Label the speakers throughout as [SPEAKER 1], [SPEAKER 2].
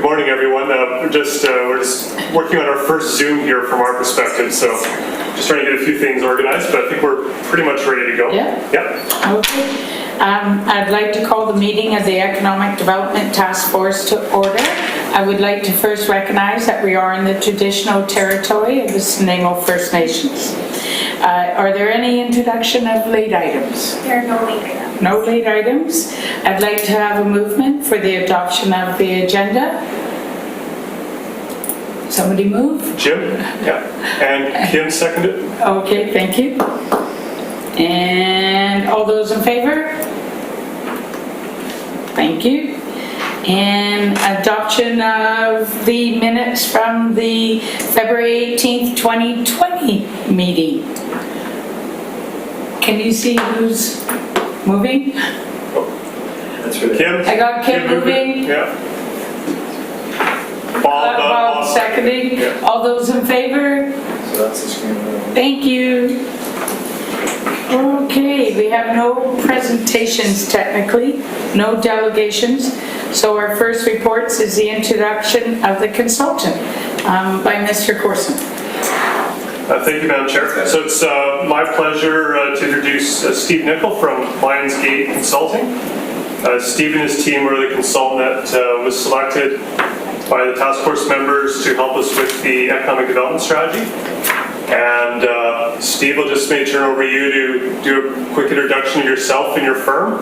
[SPEAKER 1] morning, everyone. We're just working on our first Zoom here from our perspective, so just trying to get a few things organized, but I think we're pretty much ready to go.
[SPEAKER 2] Yeah?
[SPEAKER 1] Yeah.
[SPEAKER 2] Okay. I'd like to call the meeting of the Economic Development Task Force to order. I would like to first recognize that we are in the traditional territory of the Snuneymuxw First Nations. Are there any introduction of late items?
[SPEAKER 3] There are no late items.
[SPEAKER 2] No late items. I'd like to have a movement for the adoption of the agenda. Somebody move?
[SPEAKER 1] Jim? Yeah. And Kim seconded?
[SPEAKER 2] Okay, thank you. And all those in favor? Thank you. And adoption of the minutes from the February 18th, 2020 meeting. Can you see who's moving?
[SPEAKER 1] That's really Kim.
[SPEAKER 2] I got Kim moving.
[SPEAKER 1] Yeah.
[SPEAKER 2] Bob seconding.
[SPEAKER 1] Yeah.
[SPEAKER 2] All those in favor?
[SPEAKER 4] So that's the screen.
[SPEAKER 2] Thank you. Okay, we have no presentations technically, no delegations. So our first reports is the introduction of the consultant by Mr. Corson.
[SPEAKER 1] Thank you, Madam Chair. So it's my pleasure to introduce Steve Nickel from Lionsgate Consulting. Steve and his team were the consultant that was selected by the task force members to help us with the economic development strategy. And Steve will just maybe turn over to you to do a quick introduction of yourself and your firm,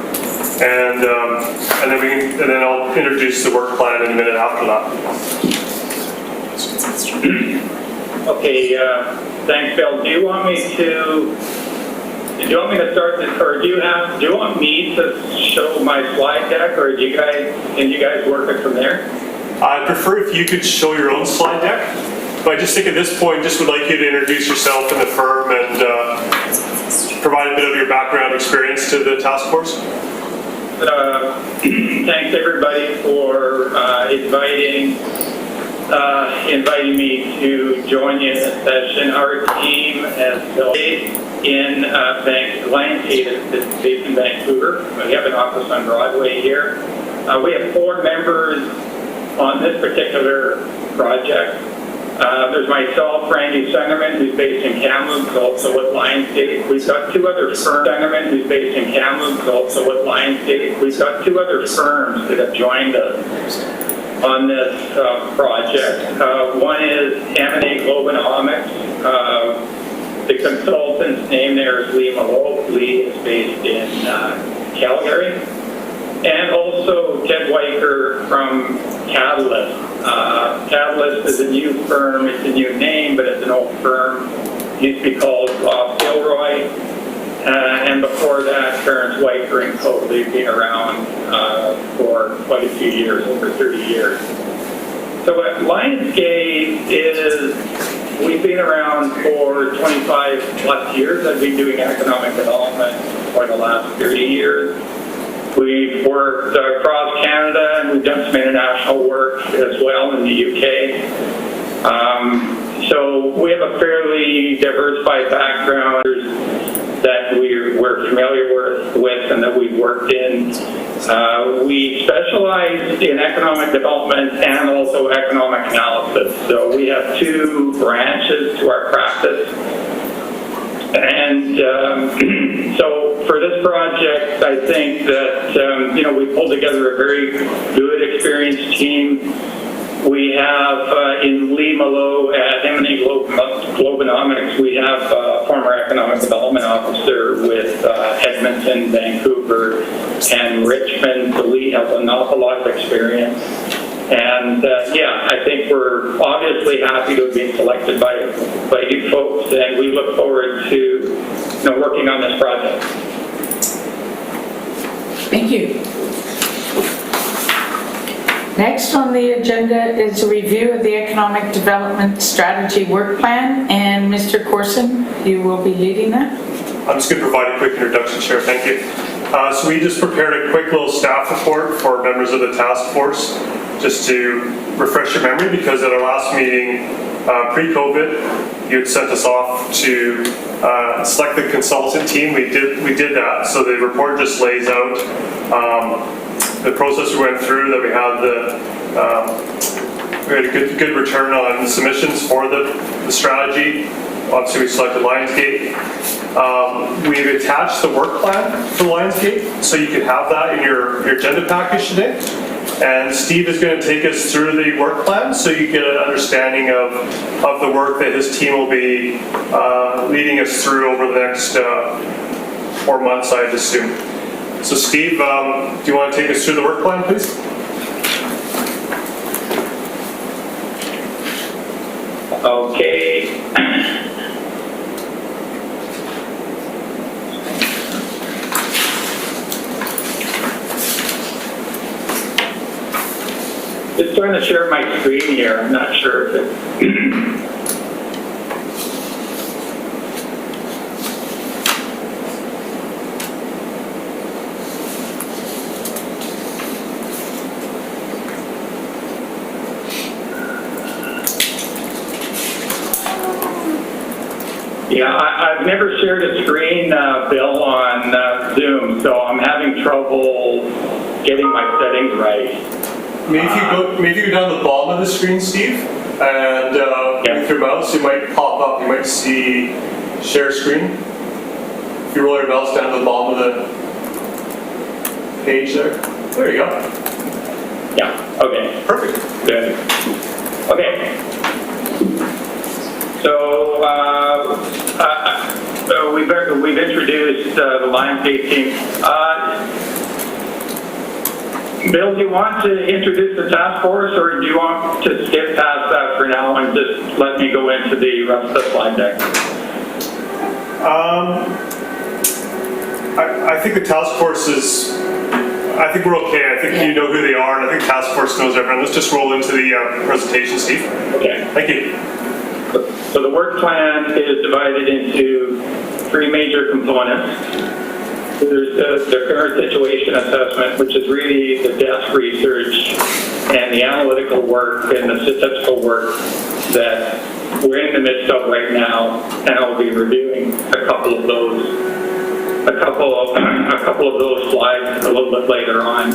[SPEAKER 1] and then I'll introduce the work plan in a minute after that.
[SPEAKER 5] Okay, thanks, Bill. Do you want me to start this, or do you want me to show my slide deck, or can you guys work it from there?
[SPEAKER 1] I'd prefer if you could show your own slide deck. But I just think at this point, just would like you to introduce yourself and the firm and provide a bit of your background experience to the task force.
[SPEAKER 5] Thanks everybody for inviting me to join you in this session. Our team is based in Lionsgate is based in Vancouver. We have an office on Broadway here. We have 4 members on this particular project. There's myself, Randy Sunderman, who's based in Kamloops, also with Lionsgate. We've got 2 other firms. Sunderman, who's based in Kamloops, also with Lionsgate. We've got 2 other firms that have joined us on this project. One is M&A Globonomics. The consultant's name there is Lee Mallow. Lee is based in Calgary. And also Ted Weicker from Catalyst. Catalyst is a new firm, it's a new name, but it's an old firm. It used to be called Gilroy. And before that, Terrence Weicker and Co. They've been around for quite a few years, over 30 years. So at Lionsgate we've been around for 25 plus years. I've been doing economic development for the last 30 years. We've worked across Canada, and we've done some international work as well in the UK. So we have a fairly diversified background that we're familiar with and that we've worked in. We specialize in economic development and also economic analysis. So we have 2 branches to our practice. And so for this project, I think that, we pulled together a very good, experienced team. We have in Lee Mallow at M&A Globonomics, we have a former economic development officer with Edmonton, Vancouver, and Richmond. So Lee has an awful lot of experience. And I think we're obviously happy to have been selected by you folks, and we look forward to working on this project.
[SPEAKER 2] Thank you. Next on the agenda is a review of the Economic Development Strategy Work Plan, and Mr. Corson, you will be leading that.
[SPEAKER 1] I'm just going to provide a quick introduction, Chair. Thank you. So we just prepared a quick little staff report for members of the task force, just to refresh your memory, because at our last meeting, pre-COVID, you had sent us off to select the consultant team. We did that. So the report just lays out the process we went through, that we had the we had a good return on submissions for the strategy. Obviously, we selected Lionsgate. We've attached the work plan for Lionsgate, so you can have that in your agenda package today. And Steve is going to take us through the work plan so you get an understanding of the work that his team will be leading us through over the next 4 months, I'd assume. So Steve, do you want to take us through the work plan, please?
[SPEAKER 5] Okay. Just trying to share my screen here. I'm not sure if it... Yeah, I've never shared a screen, Bill, on Zoom, so I'm having trouble getting my settings right.
[SPEAKER 1] Maybe you go down the bottom of the screen, Steve, and with your mouse, you might pop up. You might see share screen. If you roll your mouse down to the bottom of the page there you go.
[SPEAKER 5] Yeah. Okay.
[SPEAKER 1] Perfect.
[SPEAKER 5] Good. Okay. So we've introduced the Lionsgate team. Bill, do you want to introduce the task force, or do you want to skip past that for now and just let me go into the rest of the slide deck?
[SPEAKER 1] I think the task force is, I think we're okay. I think you know who they are, and I think task force knows everyone. Let's just roll into the presentation, Steve.
[SPEAKER 5] Okay.
[SPEAKER 1] Thank you.
[SPEAKER 5] So the work plan is divided into 3 major components. There's the current situation assessment, which is really the desk research and the analytical work and the statistical work that we're in the midst of right now, and I'll be reviewing a couple of those slides a little bit later on.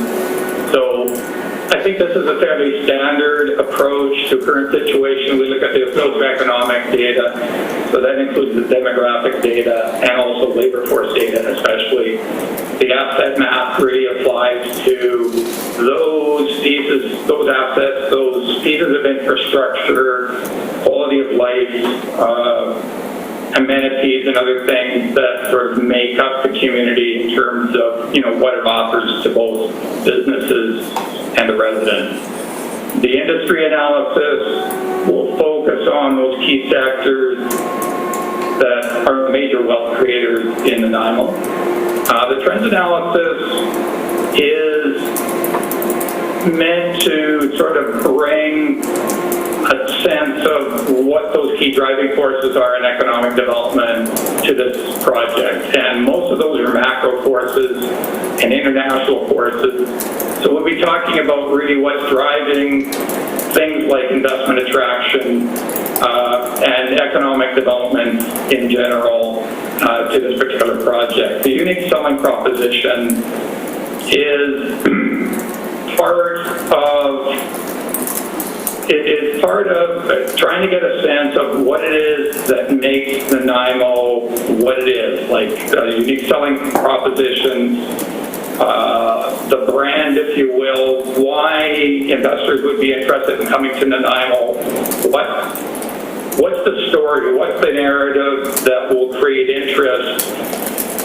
[SPEAKER 5] So I think this is a fairly standard approach to current situation. We look at the socioeconomic data, so that includes the demographic data and also labor force data especially. The asset map really applies to those pieces, those assets, those pieces of infrastructure, quality of life, amenities and other things that sort of make up the community in terms of, what it offers to both businesses and the residents. The industry analysis will focus on those key sectors that are the major wealth creators in Nanaimo. The trends analysis is meant to sort of bring a sense of what those key driving forces are in economic development to this project. And most of those are macro forces and international forces. So we'll be talking about really what's driving things like investment attraction and economic development in general to this particular project. The unique selling proposition is part of trying to get a sense of what it is that makes Nanaimo what it is, like unique selling propositions, the brand, if you will, why investors would be interested in coming to Nanaimo, what's the story, what's the narrative that will create interest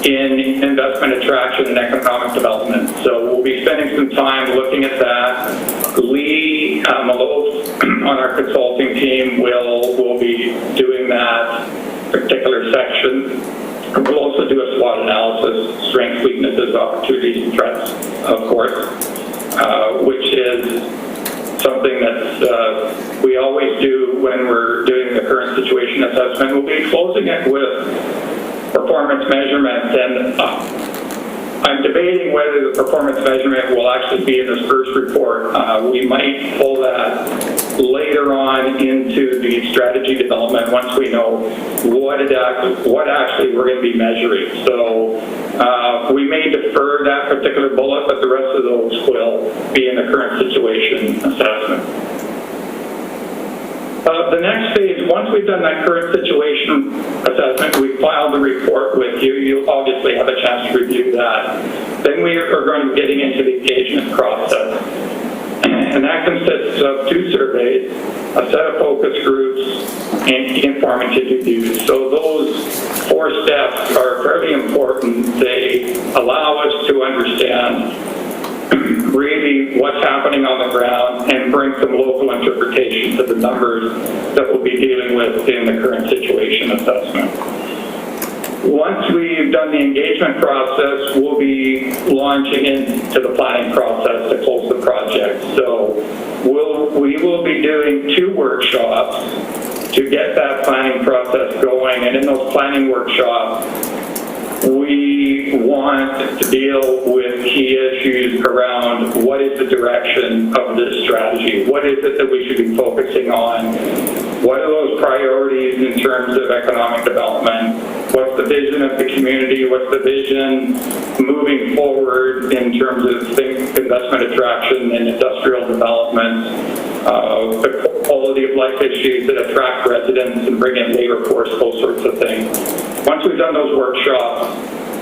[SPEAKER 5] in investment attraction and economic development. So we'll be spending some time looking at that. Lee Malove on our consulting team will be doing that particular section. We'll also do a SWOT analysis, strengths, weaknesses, opportunities, and threats, of course, which is something that we always do when we're doing the current situation assessment. We'll be closing it with performance measurement, and I'm debating whether the performance measurement will actually be in this first report. We might pull that later on into the strategy development once we know what actually we're going to be measuring. So we may defer that particular bullet, but the rest of those will be in the current situation assessment. The next phase, once we've done that current situation assessment, we filed the report with you. You'll obviously have a chance to review that. Then we are going to be getting into the engagement process. And that consists of 2 surveys, a set of focus groups, and key informative reviews. So those 4 steps are fairly important. They allow us to understand really what's happening on the ground and bring some local interpretation to the numbers that we'll be dealing with in the current situation assessment. Once we've done the engagement process, we'll be launching into the planning process to close the project. So we will be doing 2 workshops to get that planning process going, and in those planning workshops, we want to deal with key issues around what is the direction of this strategy, what is it that we should be focusing on, what are those priorities in terms of economic development, what's the vision of the community, what's the vision moving forward in terms of investment attraction and industrial development, the quality of life issues that attract residents and bring in labor force, those sorts of things. Once we've done those workshops,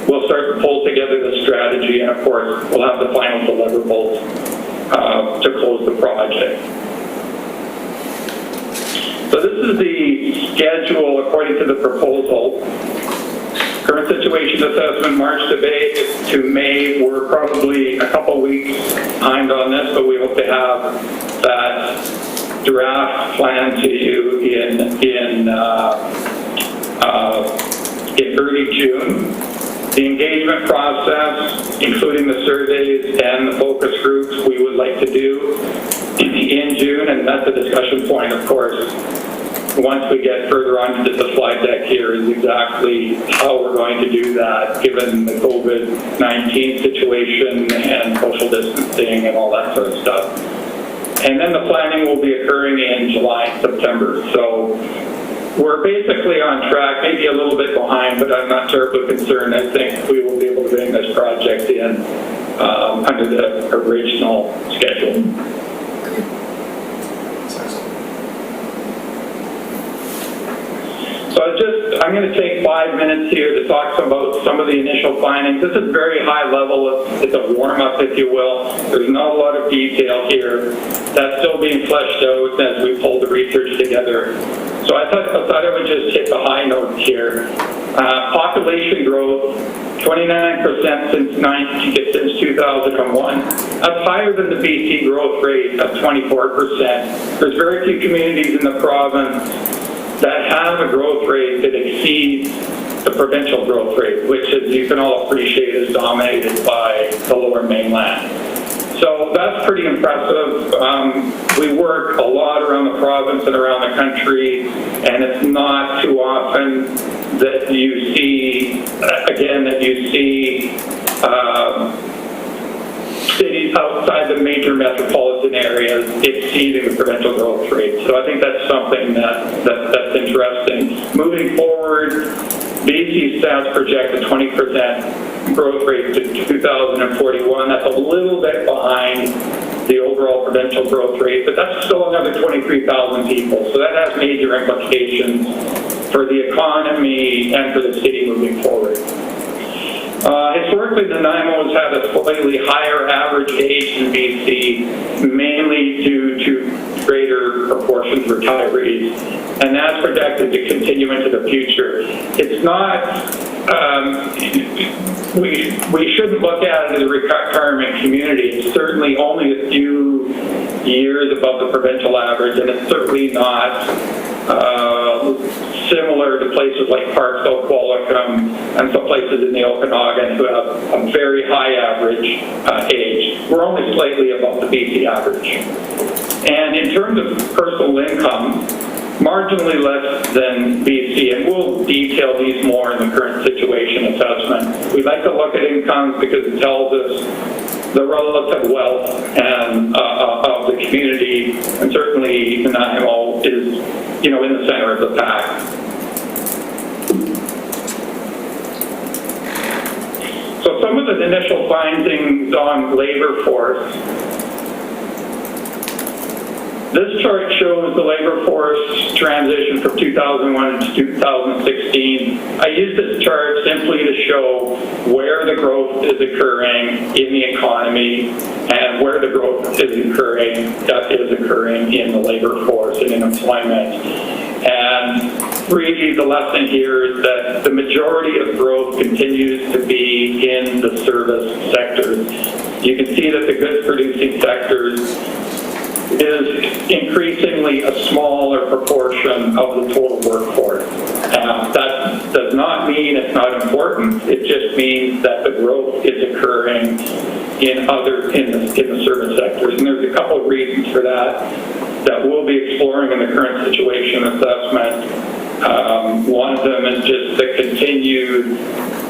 [SPEAKER 5] we'll start to pull together the strategy, and of course, we'll have the final deliverables to close the project. So this is the schedule according to the proposal. Current situation assessment, March to May. We're probably a couple weeks behind on this, but we hope to have that draft plan to you in early June. The engagement process, including the surveys and the focus groups, we would like to do in June, and that's a discussion point, of course. Once we get further on into the slide deck here is exactly how we're going to do that, given the COVID-19 situation and social distancing and all that sort of stuff. And then the planning will be occurring in July and September. So we're basically on track, maybe a little bit behind, but I'm not terribly concerned. I think we will be able to bring this project in under the original schedule. So I'm going to take 5 minutes here to talk about some of the initial findings. This is very high level. It's a warm-up, if you will. There's not a lot of detail here. That's still being fleshed out as we pull the research together. So I thought I would just hit the high notes here. Population growth, 29% since 2001. That's higher than the BC growth rate of 24%. There's very few communities in the province that have a growth rate that exceeds the provincial growth rate, which, as you can all appreciate, is dominated by the Lower Mainland. So that's pretty impressive. We work a lot around the province and around the country, and it's not too often that you see, cities outside the major metropolitan areas exceeding the provincial growth rate. So I think that's something that's interesting. Moving forward, BC stats project a 20% growth rate to 2041. That's a little bit behind the overall provincial growth rate, but that's still another 23,000 people. So that has major implications for the economy and for the city moving forward. Historically, the Nanaimo has had a slightly higher average age in BC, mainly due to greater proportions of retirees, and that's projected to continue into the future. It's not, we shouldn't look at it as a retirement community. It's certainly only a few years above the provincial average, and it's certainly not similar to places like Parkville, Qualicum, and some places in the Okanagan who have a very high average age. We're only slightly above the BC average. And in terms of personal income, marginally less than BC, and we'll detail these more in the current situation assessment. We like to look at incomes because it tells us the relative wealth and of the community, and certainly Nanaimo is, in the center of the pack. So some of the initial findings on labor force. This chart shows the labor force transition from 2001 to 2016. I use this chart simply to show where the growth is occurring in the economy and where the growth is occurring in the labor force and in employment. And really the lesson here is that the majority of growth continues to be in the service sectors. You can see that the goods producing sectors is increasingly a smaller proportion of the total workforce. That does not mean it's not important. It just means that the growth is occurring in the service sectors. And there's a couple of reasons for that we'll be exploring in the current situation assessment. One of them is just the continued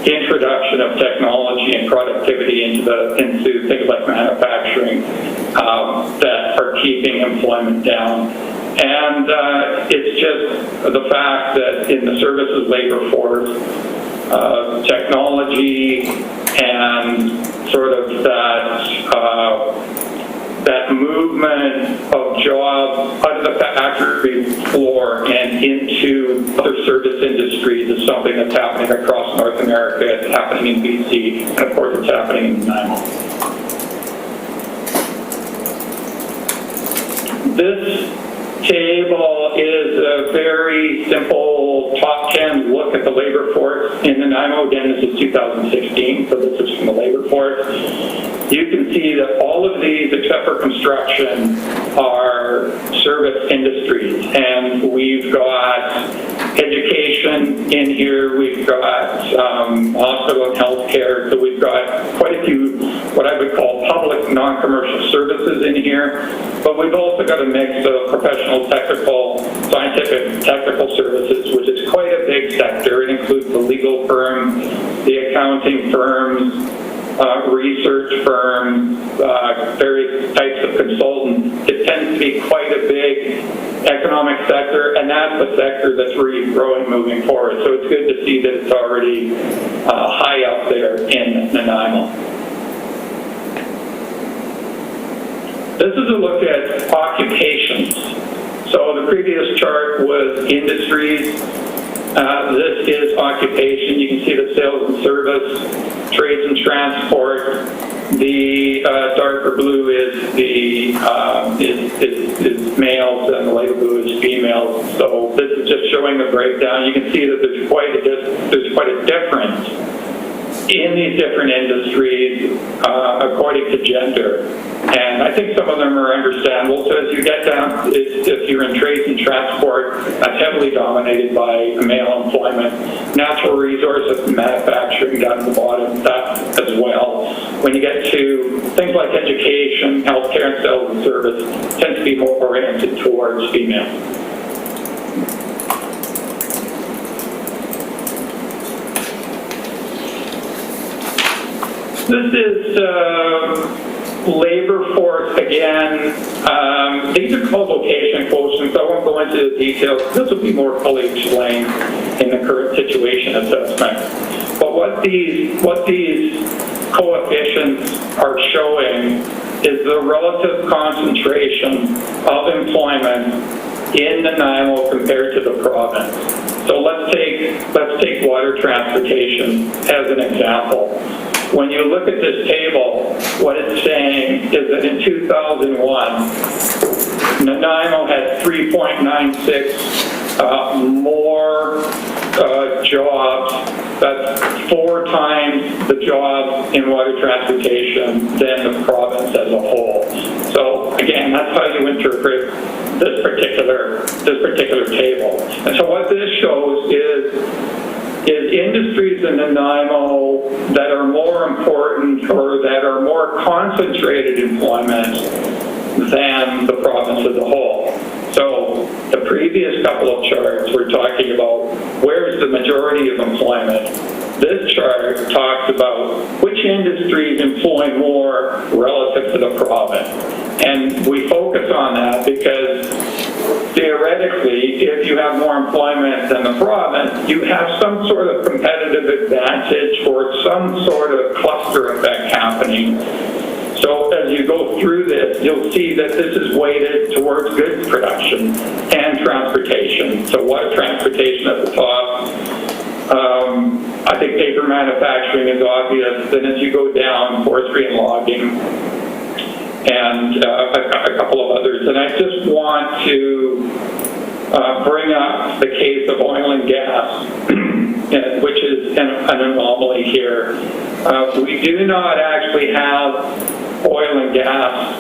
[SPEAKER 5] introduction of technology and productivity into things like manufacturing that are keeping employment down. And it's just the fact that in the services labor force, technology and sort of that movement of jobs out of the factory floor and into other service industries is something that's happening across North America. It's happening in BC, and of course it's happening in Nanaimo. This table is a very simple top 10 look at the labor force in Nanaimo. Again, this is 2016, so this is from the labor force. You can see that all of these, except for construction, are service industries. And we've got education in here, we've got hospital and healthcare, so we've got quite a few what I would call public non-commercial services in here, but we've also got a mix of professional, technical, scientific, technical services, which is quite a big sector. It includes the legal firm, the accounting firms, research firms, various types of consultants. It tends to be quite a big economic sector, and that's the sector that's really growing moving forward. So it's good to see that it's already high up there in Nanaimo. This is a look at occupations. So the previous chart was industries. This is occupation. You can see the sales and service, trades and transport. The darker blue is the is males, and the lighter blue is females. So this is just showing the breakdown. You can see that there's quite a difference in these different industries according to gender. And I think some of them are understandable. So as you get down, if you're in trades and transport, that's heavily dominated by male employment. Natural resources and manufacturing down at the bottom, that as well. When you get to things like education, healthcare, and sales and service, tend to be more oriented towards female. This is labor force again. These are called location quotients. I won't go into the details. This will be more fully explained in the current situation assessment. But what these coefficients are showing is the relative concentration of employment in Nanaimo compared to the province. So let's take water transportation as an example. When you look at this table, what it's saying is that in 2001, Nanaimo had 3.96 more jobs. That's 4 times the jobs in water transportation than the province as a whole. So again, that's how you interpret this particular table. And so what this shows is industries in Nanaimo that are more important or that are more concentrated employment than the province as a whole. So the previous couple of charts were talking about where's the majority of employment. This chart talks about which industries employ more relative to the province. And we focus on that because theoretically, if you have more employment than the province, you have some sort of competitive advantage or some sort of cluster effect happening So as you go through this, you'll see that this is weighted towards goods production and transportation. So water transportation at the top. I think paper manufacturing is obvious. Then as you go down, forestry and logging, and a couple of others. And I just want to bring up the case of oil and gas, which is an anomaly here. We do not actually have oil and gas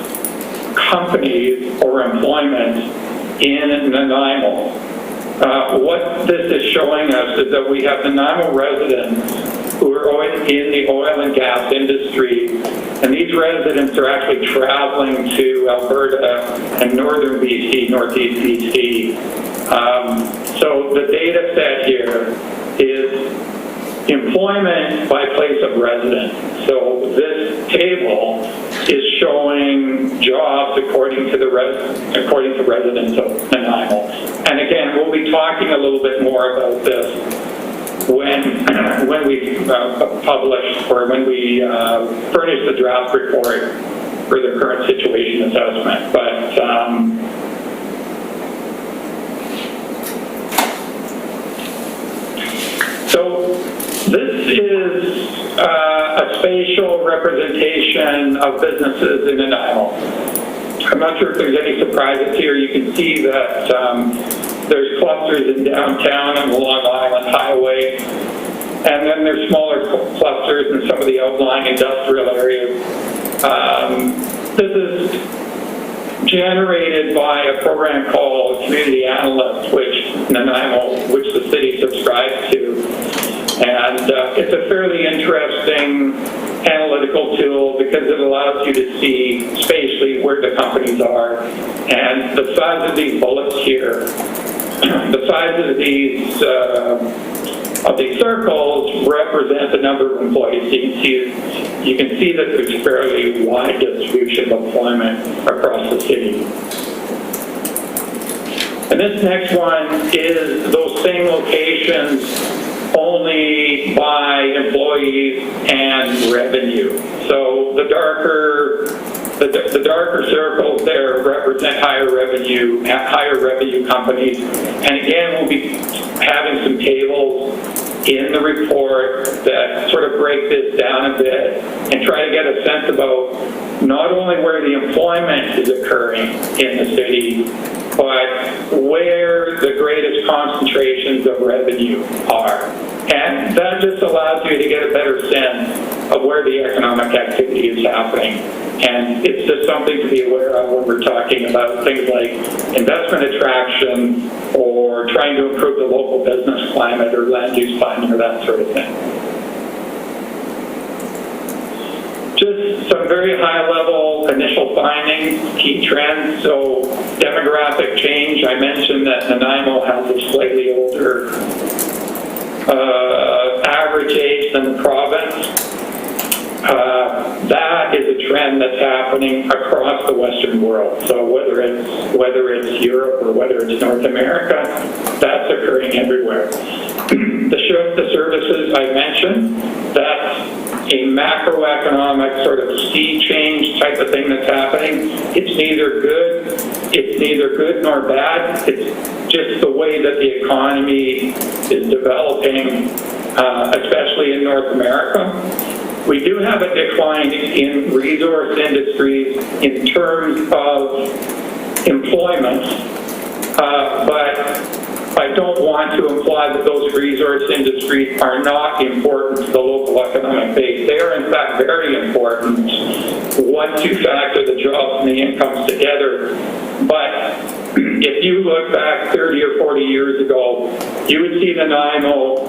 [SPEAKER 5] companies or employment in Nanaimo. What this is showing us is that we have Nanaimo residents who are in the oil and gas industry, and these residents are actually traveling to Alberta and northern BC, northeast BC. So the data set here is employment by place of residence. So this table is showing jobs according to residents of Nanaimo. And again, we'll be talking a little bit more about this when we publish or when we furnish the draft report for the current situation assessment. But so this is a spatial representation of businesses in Nanaimo. I'm not sure if there's any surprises here. You can see that there's clusters in downtown and the Long Island Highway, and then there's smaller clusters in some of the outlying industrial areas. This is generated by a program called Community Analyst, which the city subscribes to. And it's a fairly interesting analytical tool because it allows you to see spatially where the companies are. And the size of these bullets here, the size of these circles represent the number of employees. You can see that there's fairly wide distribution of employment across the city. And this next one is those same locations only by employees and revenue. So the darker circles there represent higher revenue companies. And again, we'll be having some tables in the report that sort of break this down a bit and try to get a sense about not only where the employment is occurring in the city, but where the greatest concentrations of revenue are. And that just allows you to get a better sense of where the economic activity is happening. And it's just something to be aware of when we're talking about things like investment attraction or trying to improve the local business climate or land use planning or that sort of thing. Just some very high-level initial findings, key trends. So demographic change, I mentioned that Nanaimo has a slightly older average age than the province. That is a trend that's happening across the Western world. So whether it's Europe or whether it's North America, that's occurring everywhere. The services I mentioned, that's a macroeconomic sort of sea change type of thing that's happening. It's neither good nor bad. It's just the way that the economy is developing, especially in North America. We do have a decline in resource industries in terms of employment, but I don't want to imply that those resource industries are not important to the local economic base. They are in fact very important once you factor the jobs and the incomes together. But if you look back 30 or 40 years ago, you would see Nanaimo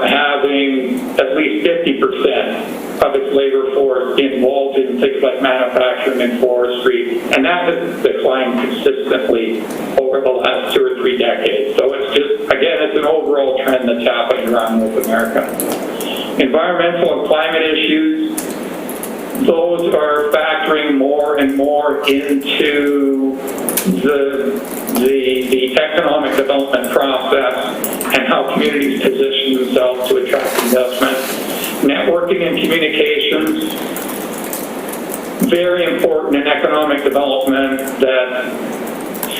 [SPEAKER 5] having at least 50% of its labor force involved in things like manufacturing and forestry, and that has declined consistently over the last 2 or 3 decades. So it's just, again, it's an overall trend that's happening around North America. Environmental and climate issues, those are factoring more and more into the economic development process and how communities position themselves to attract investment. Networking and communications, very important in economic development that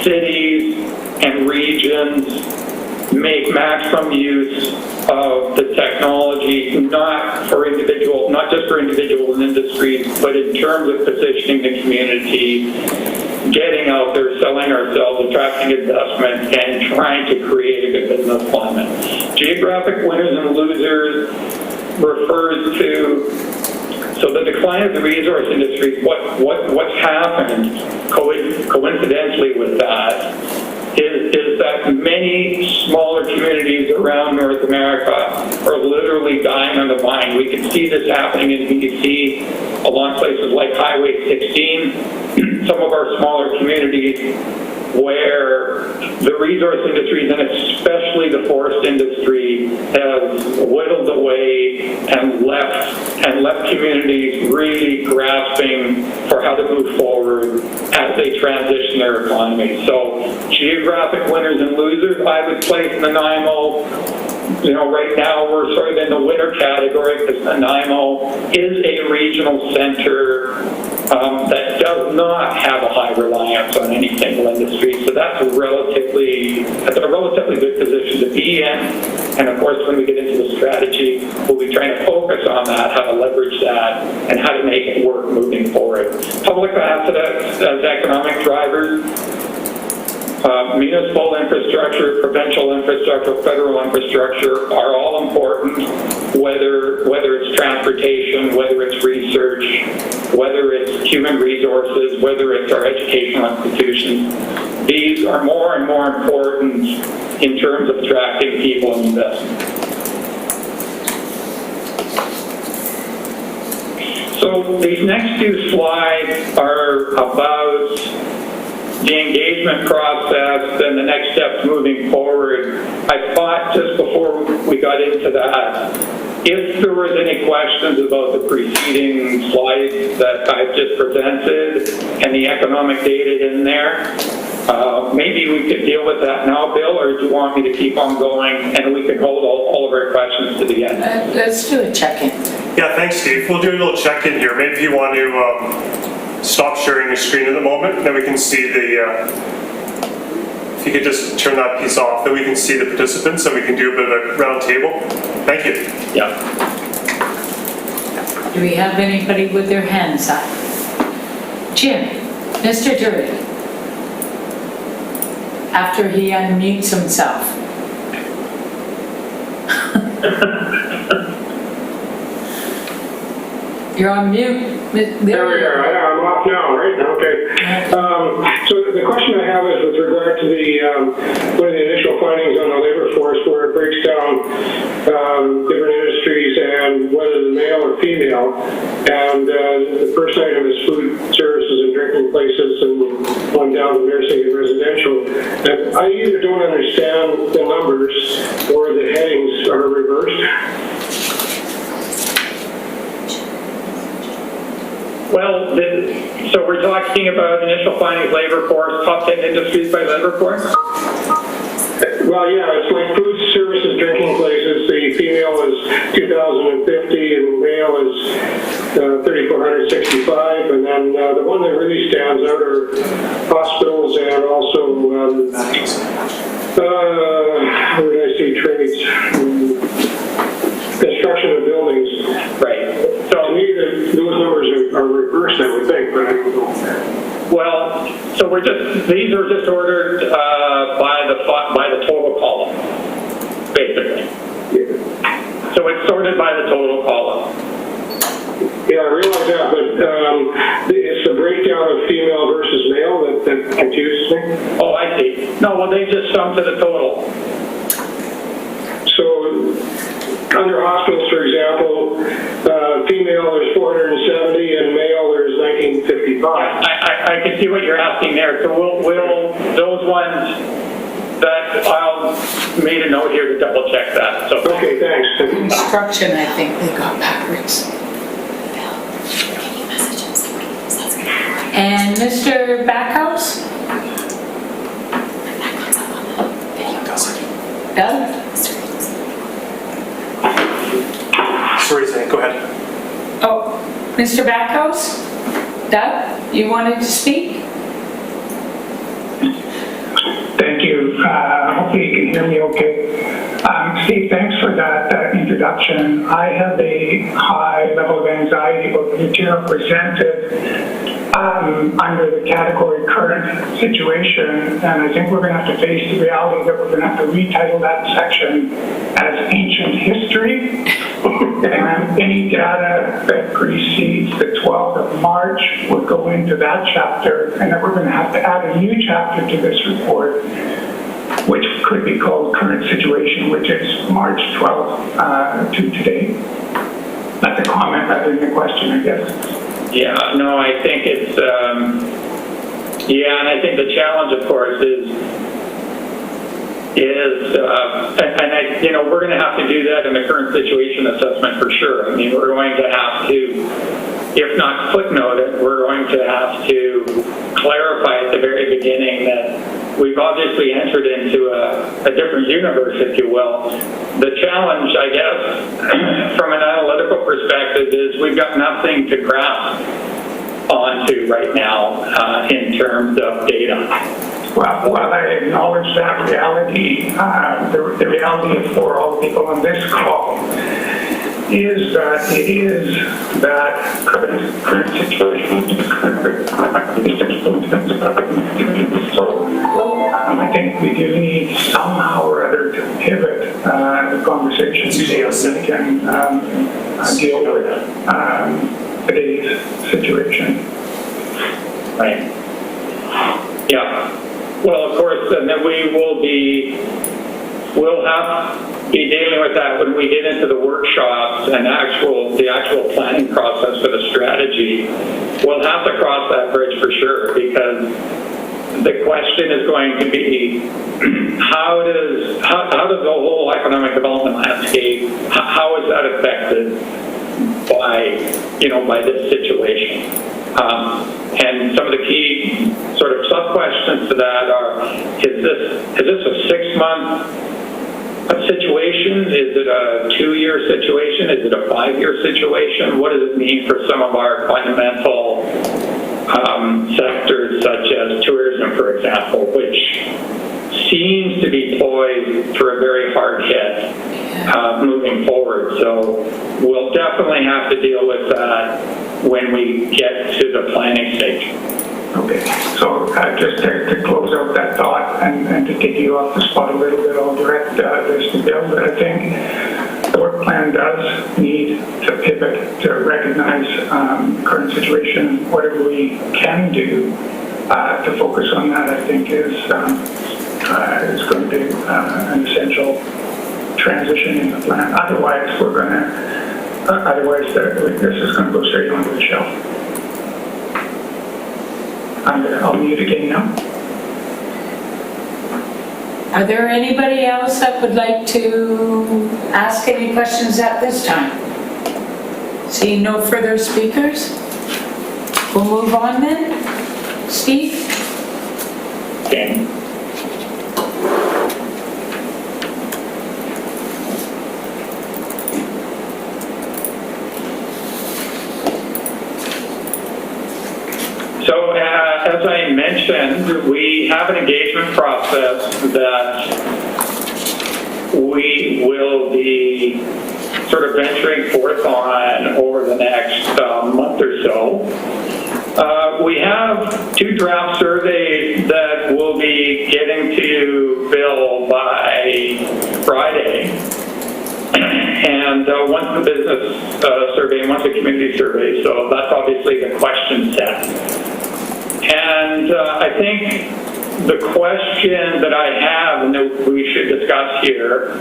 [SPEAKER 5] cities and regions make maximum use of the technology, not just for individual industries, but in terms of positioning the community, getting out there, selling ourselves, attracting investment, and trying to create a good business climate. Geographic winners and losers refers to, so the decline of the resource industries, what's happened coincidentally with that is that many smaller communities around North America are literally dying on the vine. We can see this happening in BC along places like Highway 16, some of our smaller communities where the resource industries, and especially the forest industry, have whittled away and left communities really grasping for how to move forward as they transition their economy. So geographic winners and losers, I would place Nanaimo. Right now we're sort of in the winner category because Nanaimo is a regional center that does not have a high reliance on any single industry. So that's a relatively good position to be in. And of course, when we get into the strategy, we'll be trying to focus on that, how to leverage that, and how to make it work moving forward. Public assets as economic drivers. Municipal infrastructure, provincial infrastructure, federal infrastructure are all important, whether it's transportation, whether it's research, whether it's human resources, whether it's our educational institutions. These are more and more important in terms of attracting people and investment. So these next two slides are about the engagement process and the next steps moving forward. I thought just before we got into that, if there was any questions about the preceding slides that I've just presented and the economic data in there, maybe we could deal with that now, Bill, or do you want me to keep on going and we can hold all of our questions to the end?
[SPEAKER 2] Let's do a check-in.
[SPEAKER 1] Yeah, thanks, Steve. We'll do a little check-in here. Maybe if you want to stop sharing your screen at the moment, then we can see the, if you could just turn that piece off, then we can see the participants and we can do a bit of a round table. Thank you.
[SPEAKER 5] Yeah.
[SPEAKER 2] Do we have anybody with their hands up? Jim, Mr. Drury, after he unmutes himself. You're on mute.
[SPEAKER 3] There we are. I'm off now, right? Okay. So the question I have is with regard to one of the initial findings on the labor force, where it breaks down different industries and whether the male or female. And the first item is food services and drinking places, and one down to nursing and residential. And I either don't understand the numbers or the headings are reversed.
[SPEAKER 5] Well, so we're talking about initial findings labor force, top 10 industries by labor force?
[SPEAKER 3] Well, yeah, it's like food services, drinking places. The female is 2,050 and male is 3,465. And then the one that really stands out are hospitals and also, where did I see trades? Construction of buildings.
[SPEAKER 5] Right.
[SPEAKER 3] So to me, those numbers are reversed, I would think, but I don't know.
[SPEAKER 5] Well, so these are just ordered by the total column, basically. Yeah. So it's sorted by the total column.
[SPEAKER 3] Yeah, I realize that, but it's the breakdown of female versus male that confuses me.
[SPEAKER 5] Oh, I see. No, well, they just sum to the total.
[SPEAKER 3] So under hospitals, for example, female there's 470 and male there's 1955.
[SPEAKER 5] I can see what you're asking there. So we'll those ones that I'll made a note here to double check that. So
[SPEAKER 3] okay, thanks.
[SPEAKER 2] Construction, I think they got backwards. And Mr. Backhouse? Doug?
[SPEAKER 1] Sorry, Zane, go ahead.
[SPEAKER 2] Oh, Mr. Backhouse? Doug, you wanted to speak?
[SPEAKER 4] Thank you. Hopefully you can hear me okay. Steve, thanks for that introduction. I have a high level of anxiety about the material presented under the category current situation, and I think we're going to have to face the reality that we're going to have to retitle that section as ancient history. And any data that precedes the 12th of March would go into that chapter, and then we're going to have to add a new chapter to this report, which could be called current situation, which is March 12th to today. That's a comment rather than a question, I guess.
[SPEAKER 5] Yeah, no, I think it's, and I think the challenge, of course, is we're going to have to do that in the current situation assessment for sure. I mean, we're going to have to, if not footnote it, we're going to have to clarify at the very beginning that we've obviously entered into a different universe, if you will. The challenge, I guess, from an analytical perspective is we've got nothing to grasp onto right now in terms of data.
[SPEAKER 4] Well, while I acknowledge that reality, the reality for all the people on this call is that it is that current situation. So I think we do need somehow or other to pivot the conversation so we can deal with today's situation.
[SPEAKER 5] Right. Yeah. Well, of course, and then we'll have to be dealing with that when we get into the workshops and the actual planning process for the strategy. We'll have to cross that bridge for sure, because the question is going to be how does the whole economic development landscape, how is that affected by this situation? And some of the key sort of sub-questions to that are, is this a 6-month situation? Is it a 2-year situation? Is it a 5-year situation? What does it mean for some of our fundamental sectors, such as tourism, for example, which seems to be poised for a very hard hit moving forward. So we'll definitely have to deal with that when we get to the planning stage.
[SPEAKER 4] Okay, so just to close out that thought and to take you off the spot a little bit, I'll direct this to Bill, but I think the work plan does need to pivot to recognize current situation. Whatever we can do to focus on that, I think is going to be an essential transition in the plan. Otherwise, this is going to go straight onto the shelf. I'll mute again now.
[SPEAKER 2] Are there anybody else that would like to ask any questions at this time? Seeing no further speakers, we'll move on then. Steve?
[SPEAKER 5] Okay. So as I mentioned, we have an engagement process that we will be sort of venturing forth on over the next month or so. We have 2 draft surveys that we'll be getting to Bill by Friday. And one's the business survey and one's the community survey, so that's obviously the question set. And I think the question that I have and that we should discuss here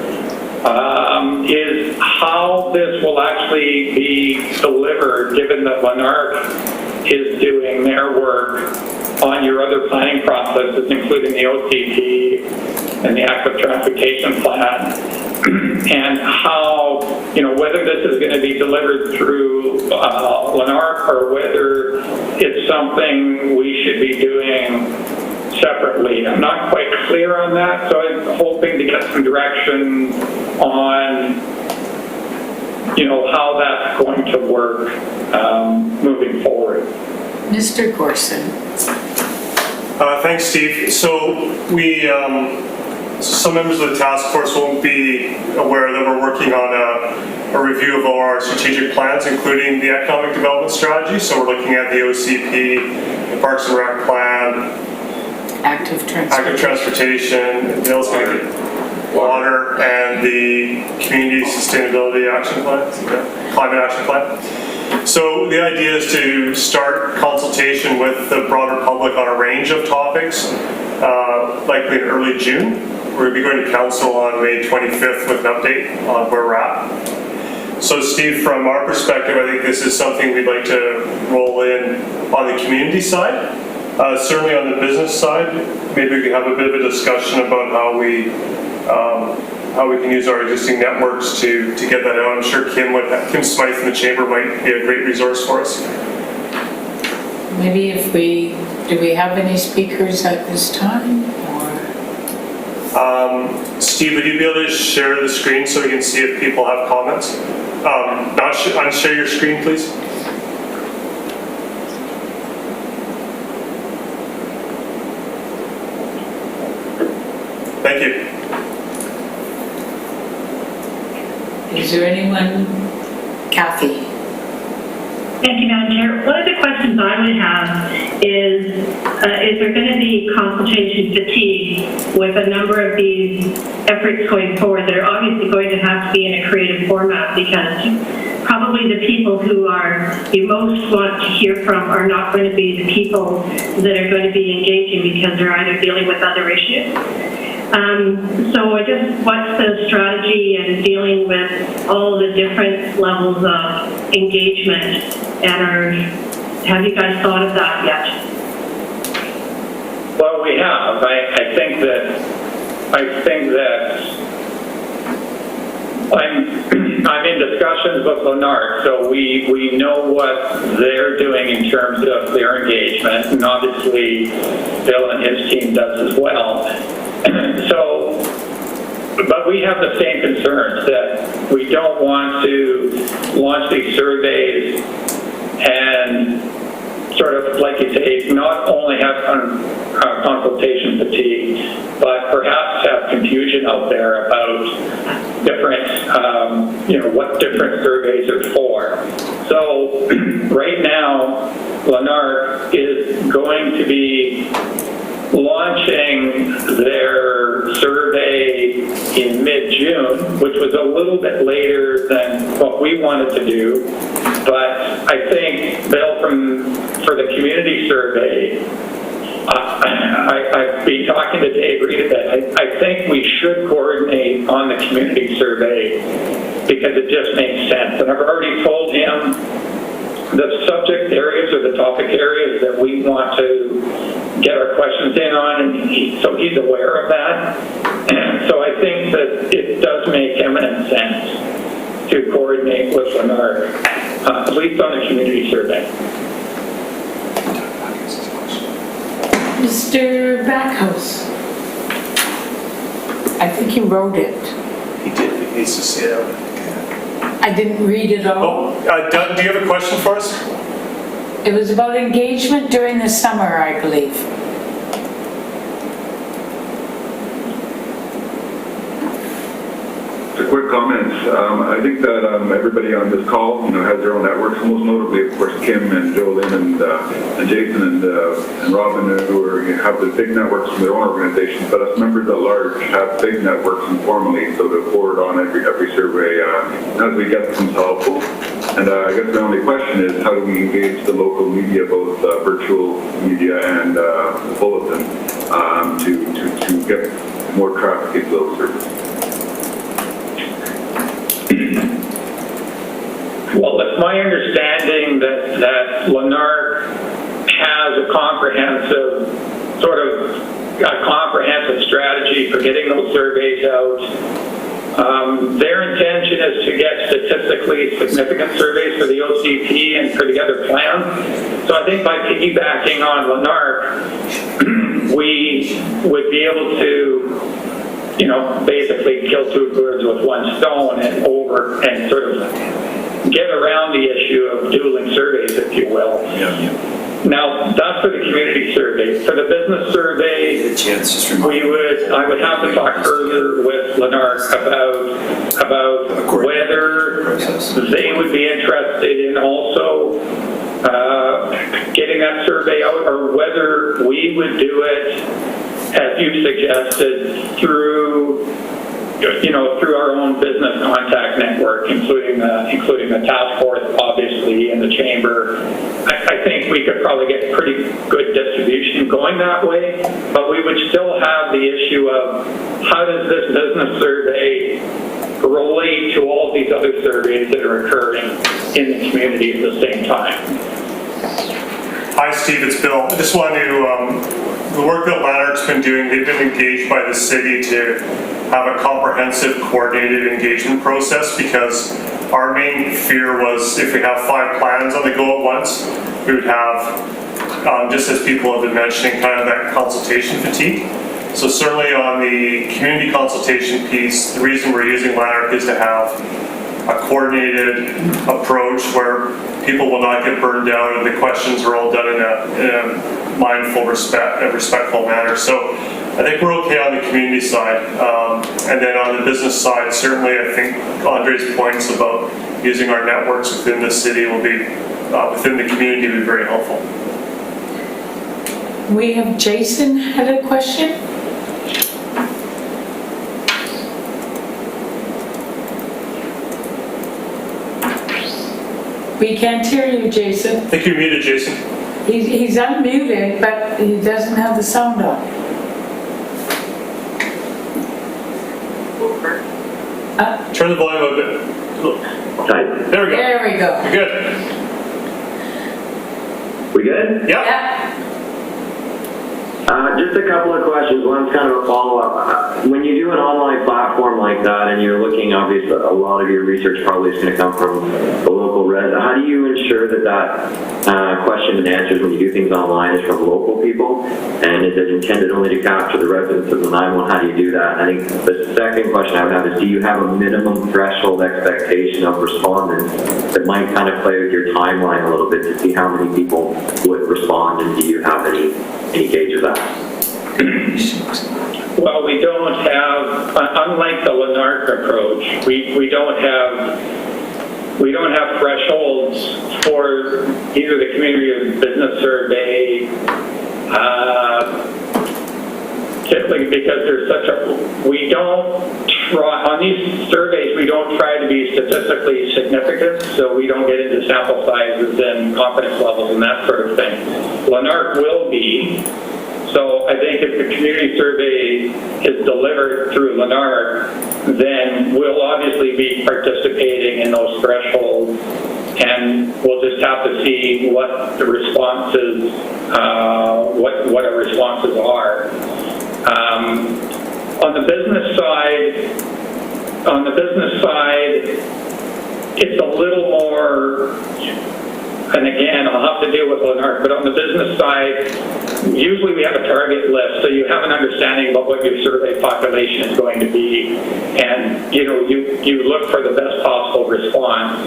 [SPEAKER 5] is how this will actually be delivered, given that Lanark is doing their work on your other planning processes, including the OCT and the active transportation plan. And how, whether this is going to be delivered through Lanark or whether it's something we should be doing separately. I'm not quite clear on that, so I'm hoping to get some direction on, how that's going to work moving forward.
[SPEAKER 2] Mr. Gorson.
[SPEAKER 1] Thanks, Steve. So some members of the task force won't be aware that we're working on a review of all our strategic plans, including the economic development strategy. So we're looking at the OCP, the Parks and Rec plan,
[SPEAKER 2] Active
[SPEAKER 1] transportation, water, and the community sustainability action plan, climate action plan. So the idea is to start consultation with the broader public on a range of topics, likely in early June. We'll be going to council on May 25th with an update on where we're at. So Steve, from our perspective, I think this is something we'd like to roll in on the community side. Certainly on the business side, maybe we could have a bit of a discussion about how we can use our existing networks to get that out. I'm sure Kim Smythe in the chamber might be a great resource for us.
[SPEAKER 2] Maybe do we have any speakers at this time?
[SPEAKER 1] Steve, would you be able to share the screen so we can see if people have comments? Unshare your screen, please. Thank you.
[SPEAKER 2] Is there anyone? Kathy.
[SPEAKER 6] Thank you, Madam Chair. One of the questions I would have is there going to be consultation fatigue with a number of these efforts going forward? They're obviously going to have to be in a creative format because probably the people who you most want to hear from are not going to be the people that are going to be engaging because they're either dealing with other issues. So what's the strategy in dealing with all the different levels of engagement, and have you guys thought of that yet?
[SPEAKER 5] Well, we have. I think that I'm in discussions with Lennart, so we know what they're doing in terms of their engagement, and obviously Bill and his team does as well. So, but we have the same concerns that we don't want to launch these surveys and sort of, like you say, not only have consultation fatigue, but perhaps have confusion out there about different, what different surveys are for. So right now, Lennart is going to be launching their survey in mid-June, which was a little bit later than what we wanted to do. But I think, Bill, for the community survey, I've been talking to Dave Reed a bit. I think we should coordinate on the community survey because it just makes sense. And I've already told him the subject areas or the topic areas that we want to get our questions in on, and so he's aware of that. And so I think that it does make eminent sense to coordinate with Lennart, at least on the community survey.
[SPEAKER 2] Mr. Backhouse. I think he wrote it.
[SPEAKER 1] He did. He needs to see it out.
[SPEAKER 2] I didn't read it all.
[SPEAKER 1] Doug, do you have a question for us?
[SPEAKER 2] It was about engagement during the summer, I believe.
[SPEAKER 7] Quick comments. I think that everybody on this call, has their own networks. Most notably, of course, Kim and Jolene and Jason and Robin, who have the big networks from their own organizations. But us members at large have big networks informally, so to forward on every survey as we get them helpful. And I guess the only question is, how do we engage the local media, both virtual media and bulletin, to get more traffic into those services?
[SPEAKER 5] Well, it's my understanding that Lennart has a comprehensive strategy for getting those surveys out. Their intention is to get statistically significant surveys for the OCP and for the other plans. So I think by piggybacking on Lennart, we would be able to basically kill two birds with one stone and sort of get around the issue of dueling surveys, if you will.
[SPEAKER 7] Yeah.
[SPEAKER 5] Now, that's for the community survey. For the business survey, I would have to talk further with Lenark about whether they would be interested in also getting that survey out, or whether we would do it, as you've suggested, through our own business contact network, including the task force, obviously, and the chamber. I think we could probably get pretty good distribution going that way, but we would still have the issue of how does this business survey relate to all these other surveys that are occurring in the community at the same time.
[SPEAKER 1] Hi, Steve, it's Bill. I just want to, the work that Lanark's been doing, they've been engaged by the city to have a comprehensive, coordinated engagement process, because our main fear was if we have 5 plans on the go at once, we would have, just as people have been mentioning, kind of that consultation fatigue. So certainly on the community consultation piece, the reason we're using Lanark is to have a coordinated approach where people will not get burned out and the questions are all done in a mindful, respectful manner. So I think we're okay on the community side. And then on the business side, certainly I think Andre's points about using our networks within the city will be, within the community, will be very helpful.
[SPEAKER 2] We have Jason had a question. We can't hear you, Jason.
[SPEAKER 1] I think you're muted, Jason.
[SPEAKER 2] He's unmuted, but he doesn't have the sound on.
[SPEAKER 1] Turn the volume up a bit. There we go.
[SPEAKER 2] There we go.
[SPEAKER 1] You're good.
[SPEAKER 8] We good?
[SPEAKER 1] Yep.
[SPEAKER 2] Yeah.
[SPEAKER 8] Just a couple of questions. One's kind of a follow-up. When you do an online platform like that and you're looking, obviously, a lot of your research probably is going to come from the local resident. How do you ensure that question and answers when you do things online is from local people? And is it intended only to capture the residents of the 911? How do you do that? And I think the second question I would have is, do you have a minimum threshold expectation of respondents that might kind of play with your timeline a little bit to see how many people would respond, and do you have any gauge of that?
[SPEAKER 5] Well, we don't have, unlike the Lenark approach, we don't have thresholds for either the community or business survey, typically because there's we don't try, on these surveys, we don't try to be statistically significant, so we don't get into sample sizes and confidence levels and that sort of thing. Lenark will be. So I think if the community survey is delivered through Lenark, then we'll obviously be participating in those thresholds, and we'll just have to see what the responses, what our responses are. On the business side, it's a little more. And again, I'll have to deal with Lenark, but on the business side, usually we have a target list, so you have an understanding about what your survey population is going to be, and you look for the best possible response.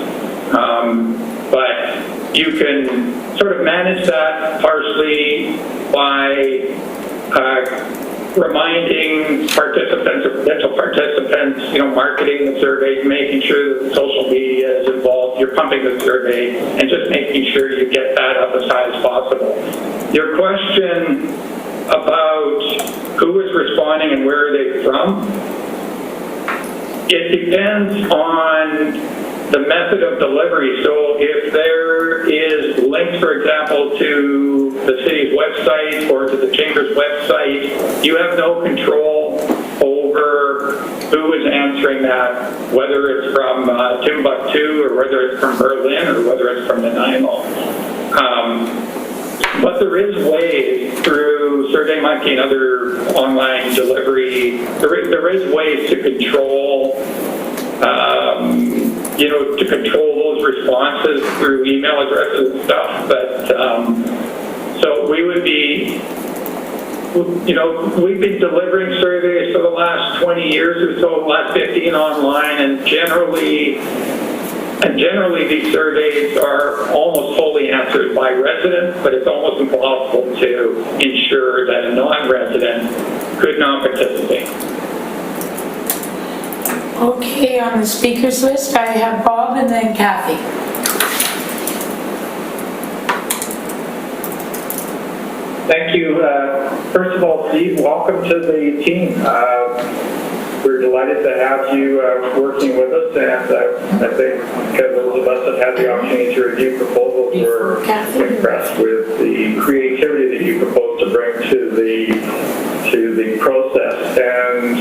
[SPEAKER 5] But you can sort of manage that partially by reminding participants or potential participants, marketing the survey, making sure that social media is involved, you're pumping the survey, and just making sure you get that up as high as possible. Your question about who is responding and where are they from, it depends on the method of delivery. So if there is links, for example, to the city's website or to the chamber's website, you have no control over who is answering that, whether it's from Timbuktu or whether it's from Berlin or whether it's from Nanaimo. But there is ways through SurveyMonkey and other online delivery, there is ways to control to control those responses through email addresses and stuff. But so we would be, we've been delivering surveys for the last 20 years or so, the last 15 online, and generally And generally, these surveys are almost wholly answered by residents, but it's almost impossible to ensure that a non-resident could not participate.
[SPEAKER 2] Okay, on the speakers list, I have Bob and then Kathy.
[SPEAKER 9] Thank you. First of all, Steve, welcome to the team. We're delighted to have you working with us, and I think those of us that had the opportunity to review proposals were impressed with the creativity that you propose to bring to the process. And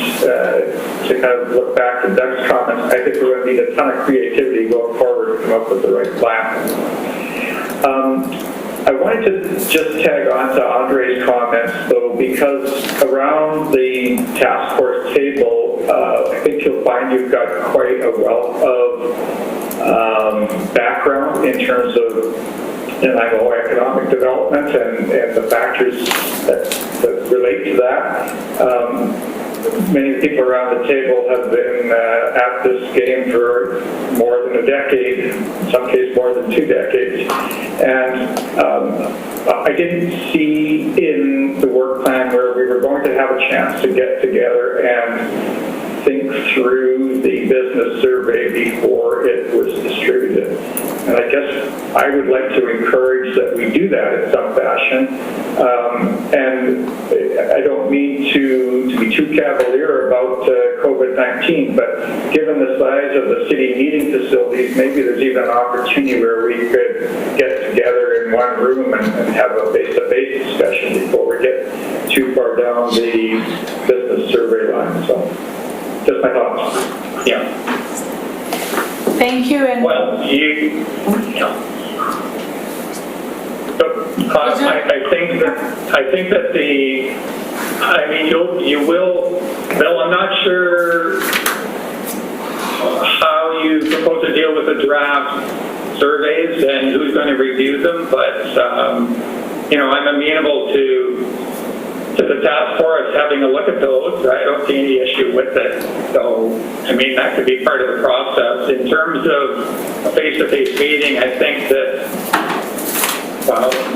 [SPEAKER 9] to kind of look back to Doug's comments, I think we're going to need a ton of creativity going forward to come up with the right plan. I wanted to just tag on to Andre's comments, though, because around the task force table, I think you'll find you've got quite a wealth of background in terms of economic development and the factors that relate to that. Many people around the table have been at this game for more than a decade, in some cases more than 2 decades. And I didn't see in the work plan where we were going to have a chance to get together and think through the business survey before it was distributed. And I guess I would like to encourage that we do that in some fashion. And I don't mean to be too cavalier about COVID-19, but given the size of the city meeting facilities, maybe there's even an opportunity where we could get together in one room and have a face-to-face discussion before we get too far down the business survey line. So, just my thoughts.
[SPEAKER 5] Yeah.
[SPEAKER 2] Thank you. And
[SPEAKER 5] Well, I think that you will, Bill, I'm not sure how you propose to deal with the draft surveys and who's going to review them, but, I'm amenable to the task force having a look at those. I don't see any issue with it. So, that could be part of the process. In terms of a face-to-face meeting, I think that,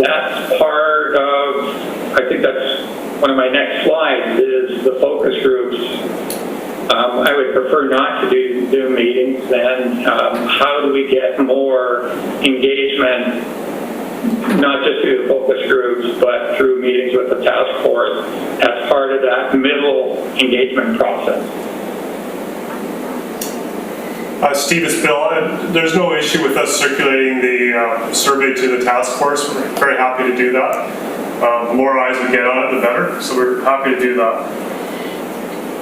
[SPEAKER 5] that's part of, I think that's one of my next slides is the focus groups. I would prefer not to do Zoom meetings. Then how do we get more engagement, not just through the focus groups, but through meetings with the task force as part of that middle engagement process?
[SPEAKER 1] Steve, it's Bill. There's no issue with us circulating the survey to the task force. We're very happy to do that. The more eyes we get on it, the better. So we're happy to do that.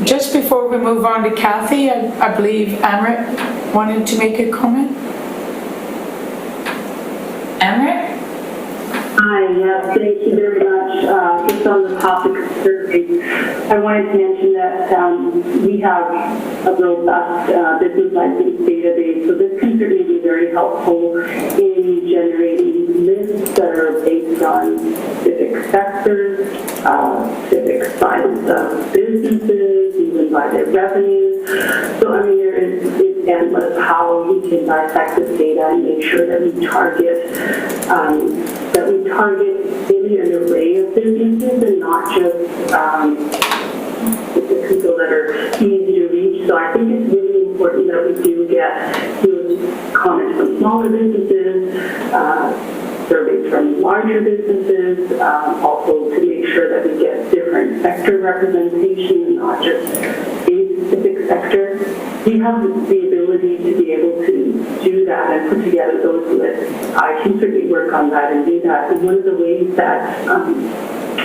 [SPEAKER 2] just before we move on to Kathy, I believe Amrit wanted to make a comment. Amrit?
[SPEAKER 10] Hi, yes, thank you very much. Just on the topic of surveys, I wanted to mention that we have a robust business license database, so this can certainly be very helpful in generating lists that are based on civic sectors, civic sizes of businesses, even by their revenues. So, I mean, it's endless how we can dissect this data and make sure that we target really an array of businesses and not just the people that are easy to reach. So I think it's really important that we do get comments from smaller businesses, surveys from larger businesses, also to make sure that we get different sector representation and not just a specific sector. We have the ability to be able to do that and put together those lists. I can certainly work on that and do that. And one of the ways that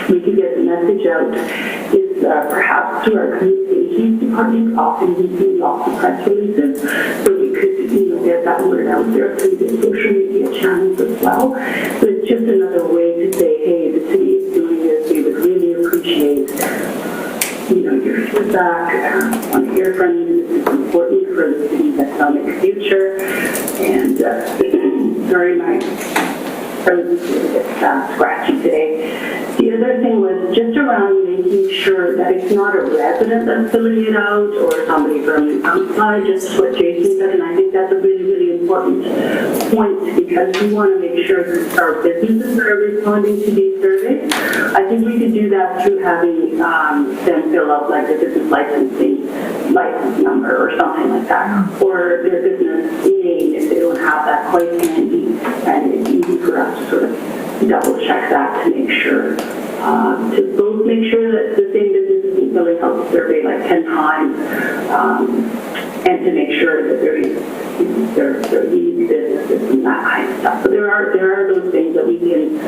[SPEAKER 10] we can get the message out is perhaps through our communications department. Often we do lots of press releases, so we could get that word out there through the social media channels as well. So it's just another way to say, hey, the city is doing this. We would really appreciate your feedback. I want to hear from you. This is important for the city's economic future. And sorry, my phrases a bit scratchy today. The other thing was just around making sure that it's not a resident that's filling it out or somebody from outside, just what Jason said, and I think that's a really, really important point because we want to make sure that our businesses are responding to these surveys. I think we could do that through having them fill out like their business license number or something like that, or their business name if they don't have that quite handy, and it's easy for us to sort of double check that to make sure, to both make sure that the same business isn't filling out the survey like 10 times, and to make sure that they're unique businesses and that kind of stuff. So there are those things that we can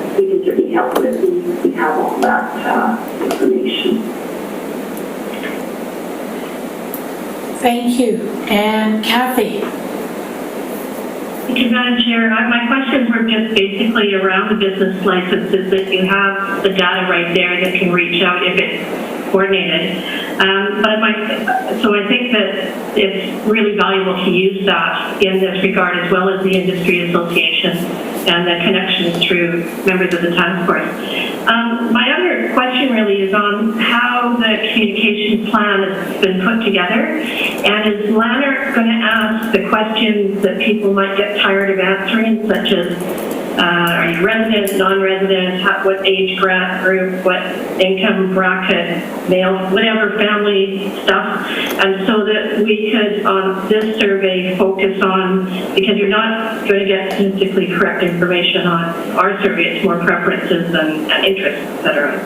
[SPEAKER 10] certainly help with. We have all that information.
[SPEAKER 2] Thank you. And Kathy?
[SPEAKER 6] Thank you, Madam Chair. My questions were just basically around the business licenses, that you have the data right there that can reach out if it's coordinated. So I think that it's really valuable to use that in this regard, as well as the industry association and the connections through members of the task force. My other question really is on how the communication plan has been put together, and is Lanark going to ask the questions that people might get tired of answering, such as are you resident, non-resident, what age group, what income bracket, male, whatever, family stuff, and so that we could, on this survey, focus on, because you're not going to get statistically correct information on our survey, it's more preferences and interests, etc.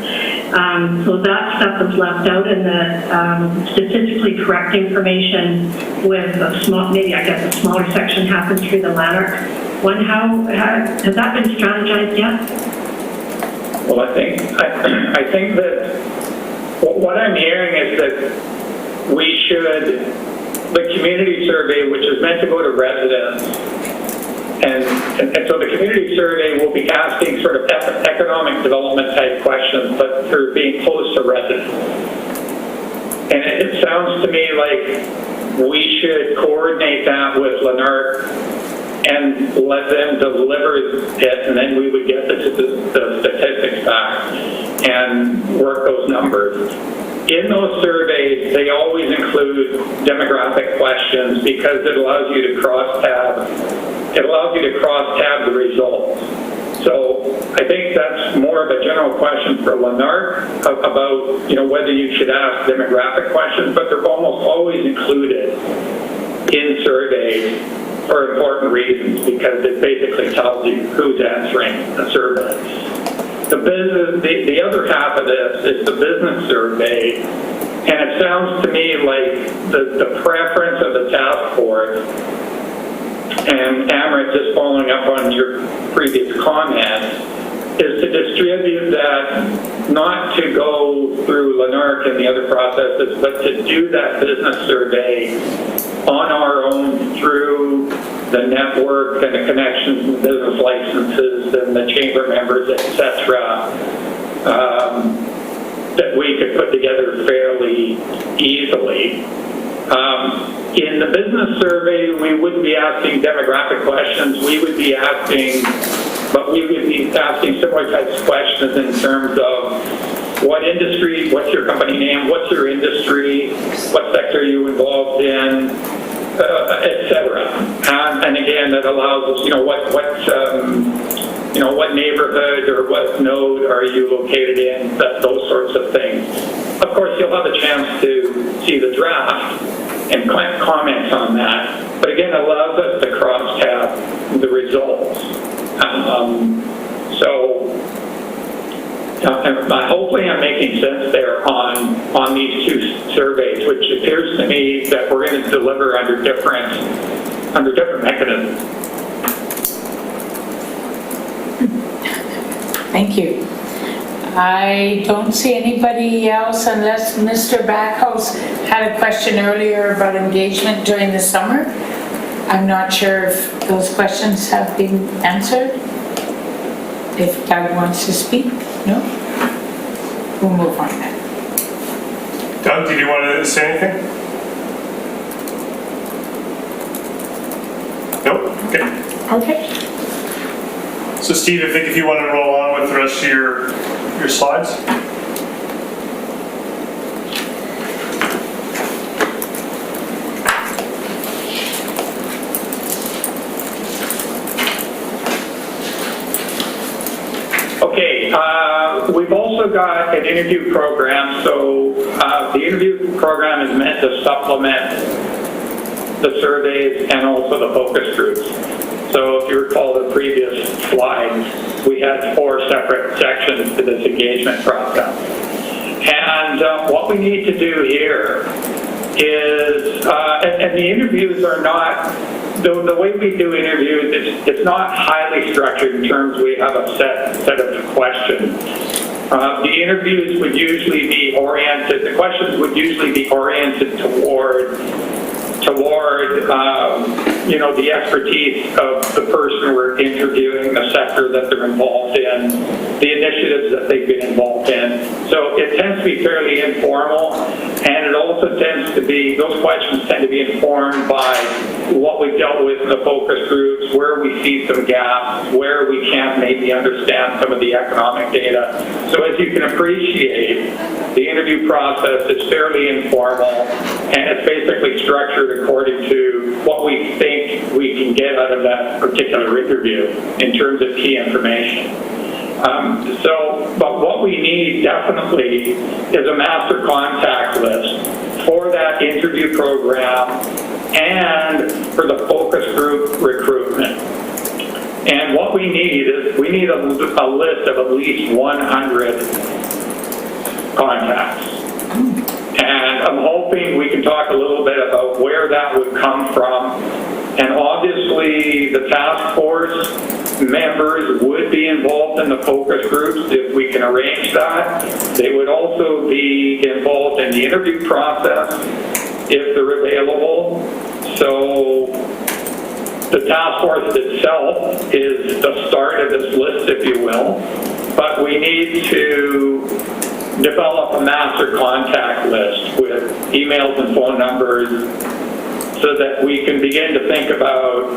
[SPEAKER 6] So that stuff was left out, and the statistically correct information with a small, maybe I guess a smaller section happens through the Lanark one. How has that been strategized yet?
[SPEAKER 5] Well, I think that what I'm hearing is that we should, the community survey, which is meant to go to residents, and so the community survey will be asking sort of economic development type questions, but they're being posed to residents. And it sounds to me like we should coordinate that with Lanark and let them deliver it, and then we would get the statistics back and work those numbers. In those surveys, they always include demographic questions because it allows you to cross-tab. It allows you to cross-tab the results. So I think that's more of a general question for Lanark about, whether you should ask demographic questions, but they're almost always included in surveys for important reasons, because it basically tells you who's answering the survey. The other half of this is the business survey, and it sounds to me like the preference of the task force, and Amrit, just following up on your previous comment, is to distribute that, not to go through Lanark and the other processes, but to do that business survey on our own through the network and the connections and business licenses and the chamber members, etc., that we could put together fairly easily. In the business survey, we wouldn't be asking demographic questions. We would be asking similar types of questions in terms of what industry, what's your company name, what's your industry, what sector are you involved in, etc. And again, that allows us, what neighborhood or what node are you located in, those sorts of things. Of course, you'll have a chance to see the draft and comments on that. But again, it allows us to cross-tab the results. Hopefully I'm making sense there on these two surveys, which appears to me that we're going to deliver under different mechanisms.
[SPEAKER 2] Thank you. I don't see anybody else unless Mr. Backhouse had a question earlier about engagement during the summer. I'm not sure if those questions have been answered. If Doug wants to speak, no? We'll move on then.
[SPEAKER 1] Doug, did you want to say anything? Nope? Okay.
[SPEAKER 2] Okay.
[SPEAKER 1] So Steve, I think if you want to roll on with the rest of your slides.
[SPEAKER 5] Okay, we've also got an interview program. So the interview program is meant to supplement the surveys and also the focus groups. So if you recall the previous slide, we had 4 separate sections to this engagement process. And what we need to do here is, and the interviews are not, the way we do interviews, it's not highly structured in terms we have a set of questions. The interviews would usually be oriented, the questions would usually be oriented toward you know, the expertise of the person we're interviewing, the sector that they're involved in, the initiatives that they've been involved in. So it tends to be fairly informal, and it also tends to be, those questions tend to be informed by what we've dealt with in the focus groups, where we see some gaps, where we can't maybe understand some of the economic data. So as you can appreciate, the interview process is fairly informal, and it's basically structured according to what we think we can get out of that particular interview in terms of key information. But what we need definitely is a master contact list for that interview program and for the focus group recruitment. And what we need is, we need a list of at least 100 contacts. And I'm hoping we can talk a little bit about where that would come from. And obviously the task force members would be involved in the focus groups if we can arrange that. They would also be involved in the interview process if they're available. So the task force itself is the start of this list, if you will. But we need to develop a master contact list with emails and phone numbers so that we can begin to think about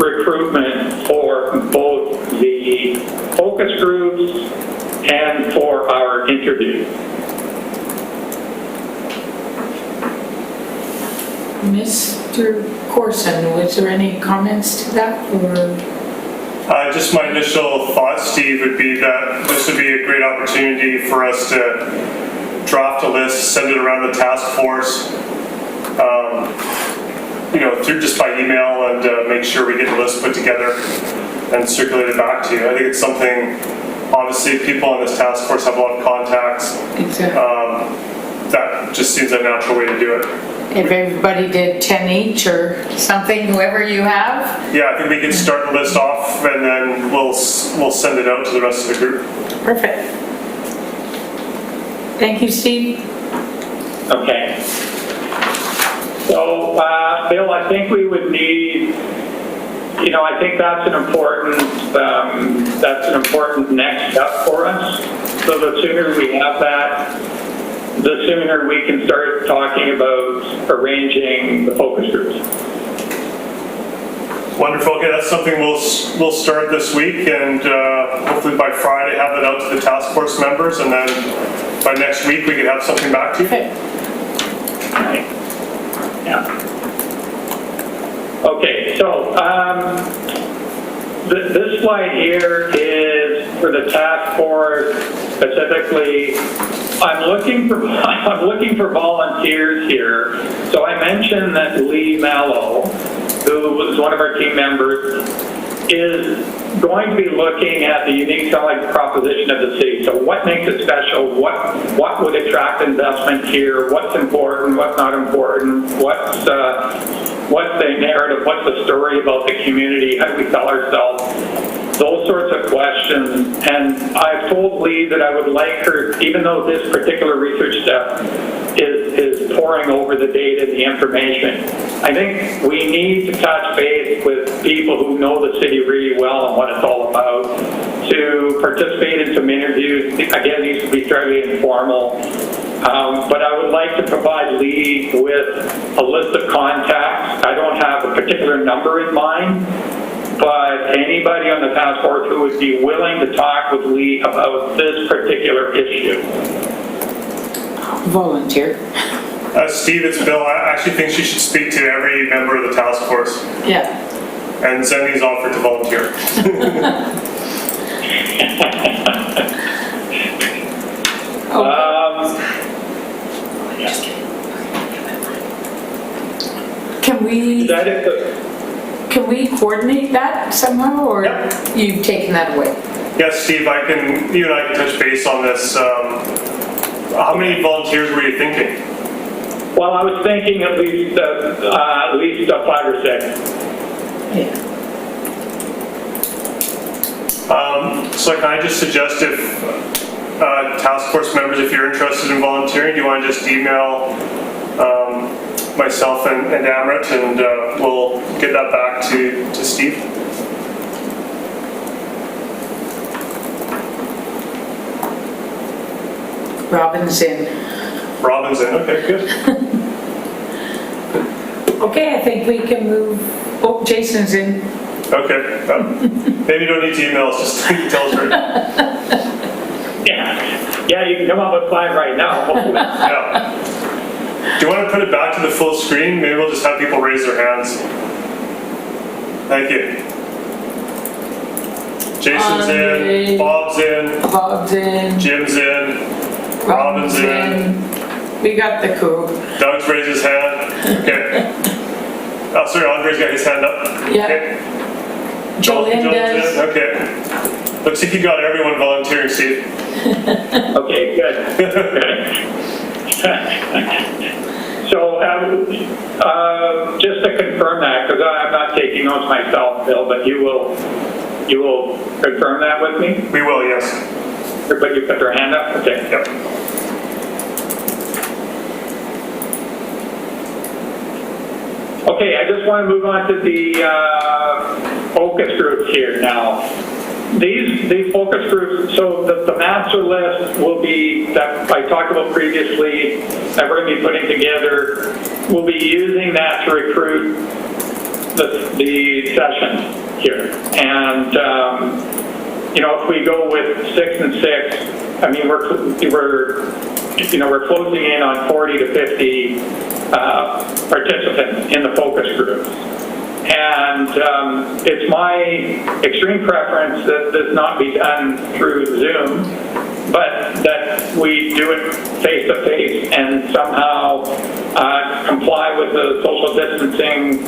[SPEAKER 5] recruitment for both the focus groups and for our interviews.
[SPEAKER 2] Mr. Corson, was there any comments to that, or?
[SPEAKER 1] Just my initial thoughts, Steve, would be that this would be a great opportunity for us to draft a list, send it around the task force, you know, through just by email, and make sure we get the list put together and circulate it back to you. I think it's something, obviously, people on this task force have a lot of contacts.
[SPEAKER 2] Exactly.
[SPEAKER 1] That just seems a natural way to do it.
[SPEAKER 2] If everybody did 10 each or something, whoever you have?
[SPEAKER 1] Yeah, I think we can start the list off, and then we'll send it out to the rest of the group.
[SPEAKER 2] Perfect. Thank you, Steve.
[SPEAKER 5] Okay. So, Bill, I think we would need, you know, I think that's an important next step for us. So the sooner we have that, the sooner we can start talking about arranging the focus groups.
[SPEAKER 1] Wonderful. Okay, that's something we'll start this week, and hopefully by Friday have that out to the task force members, and then by next week we can have something back to you.
[SPEAKER 2] Okay.
[SPEAKER 5] Right. Yeah. Okay, so this slide here is for the task force specifically. I'm looking for volunteers here. So I mentioned that Lee Mallow, who was one of our team members, is going to be looking at the unique selling proposition of the city. So what makes it special? What would attract investment here? What's important? What's not important? What's the narrative? What's the story about the community? How do we sell ourselves? Those sorts of questions. And I've told Lee that I would like her, even though this particular research step is poring over the data, the information, I think we need to touch base with people who know the city really well and what it's all about, to participate in some interviews. Again, these would be fairly informal. But I would like to provide Lee with a list of contacts. I don't have a particular number in mind, but anybody on the task force who would be willing to talk with Lee about this particular issue.
[SPEAKER 2] Volunteer.
[SPEAKER 1] Steve, it's Bill. I actually think she should speak to every member of the task force.
[SPEAKER 2] Yeah.
[SPEAKER 1] And Zenny's offered to volunteer.
[SPEAKER 2] Can we coordinate that somehow, or
[SPEAKER 1] Yep.
[SPEAKER 2] you've taken that away?
[SPEAKER 1] Yes, Steve, you and I can touch base on this. How many volunteers were you thinking?
[SPEAKER 5] Well, I was thinking at least 5 or 6.
[SPEAKER 2] Yeah.
[SPEAKER 1] So can I just suggest if task force members, if you're interested in volunteering, do you want to just email myself and Amrit, and we'll get that back to Steve?
[SPEAKER 2] Robin's in.
[SPEAKER 1] Robin's in, okay, good.
[SPEAKER 2] Okay, I think we can move. Oh, Jason's in.
[SPEAKER 1] Okay, maybe you don't need to email us, just tell us right now.
[SPEAKER 5] Yeah, you can come up with 5 right now.
[SPEAKER 1] Yeah. Do you want to put it back to the full screen? Maybe we'll just have people raise their hands. Thank you. Jason's in, Bob's in, Jim's in, Robin's in.
[SPEAKER 2] We got the crew.
[SPEAKER 1] Doug's raised his hand. Okay. Oh, sorry, Andre's got his hand up.
[SPEAKER 2] Yeah.
[SPEAKER 1] Okay.
[SPEAKER 2] Joanne does.
[SPEAKER 1] Okay. Looks like you got everyone volunteering, Steve.
[SPEAKER 5] Okay, good. So, just to confirm that, because I'm not taking notes myself, Bill, but you will confirm that with me?
[SPEAKER 1] We will, yes.
[SPEAKER 5] Everybody put their hand up? Okay.
[SPEAKER 1] Yep.
[SPEAKER 5] Okay, I just want to move on to the focus groups here now. These focus groups, so the master list will be, that I talked about previously, that we're going to be putting together, we'll be using that to recruit the sessions here. And, if we go with 6 and 6, I mean, we're closing in on 40 to 50 participants in the focus groups. And it's my extreme preference that this not be done through Zoom, but that we do it face-to-face and somehow comply with the social distancing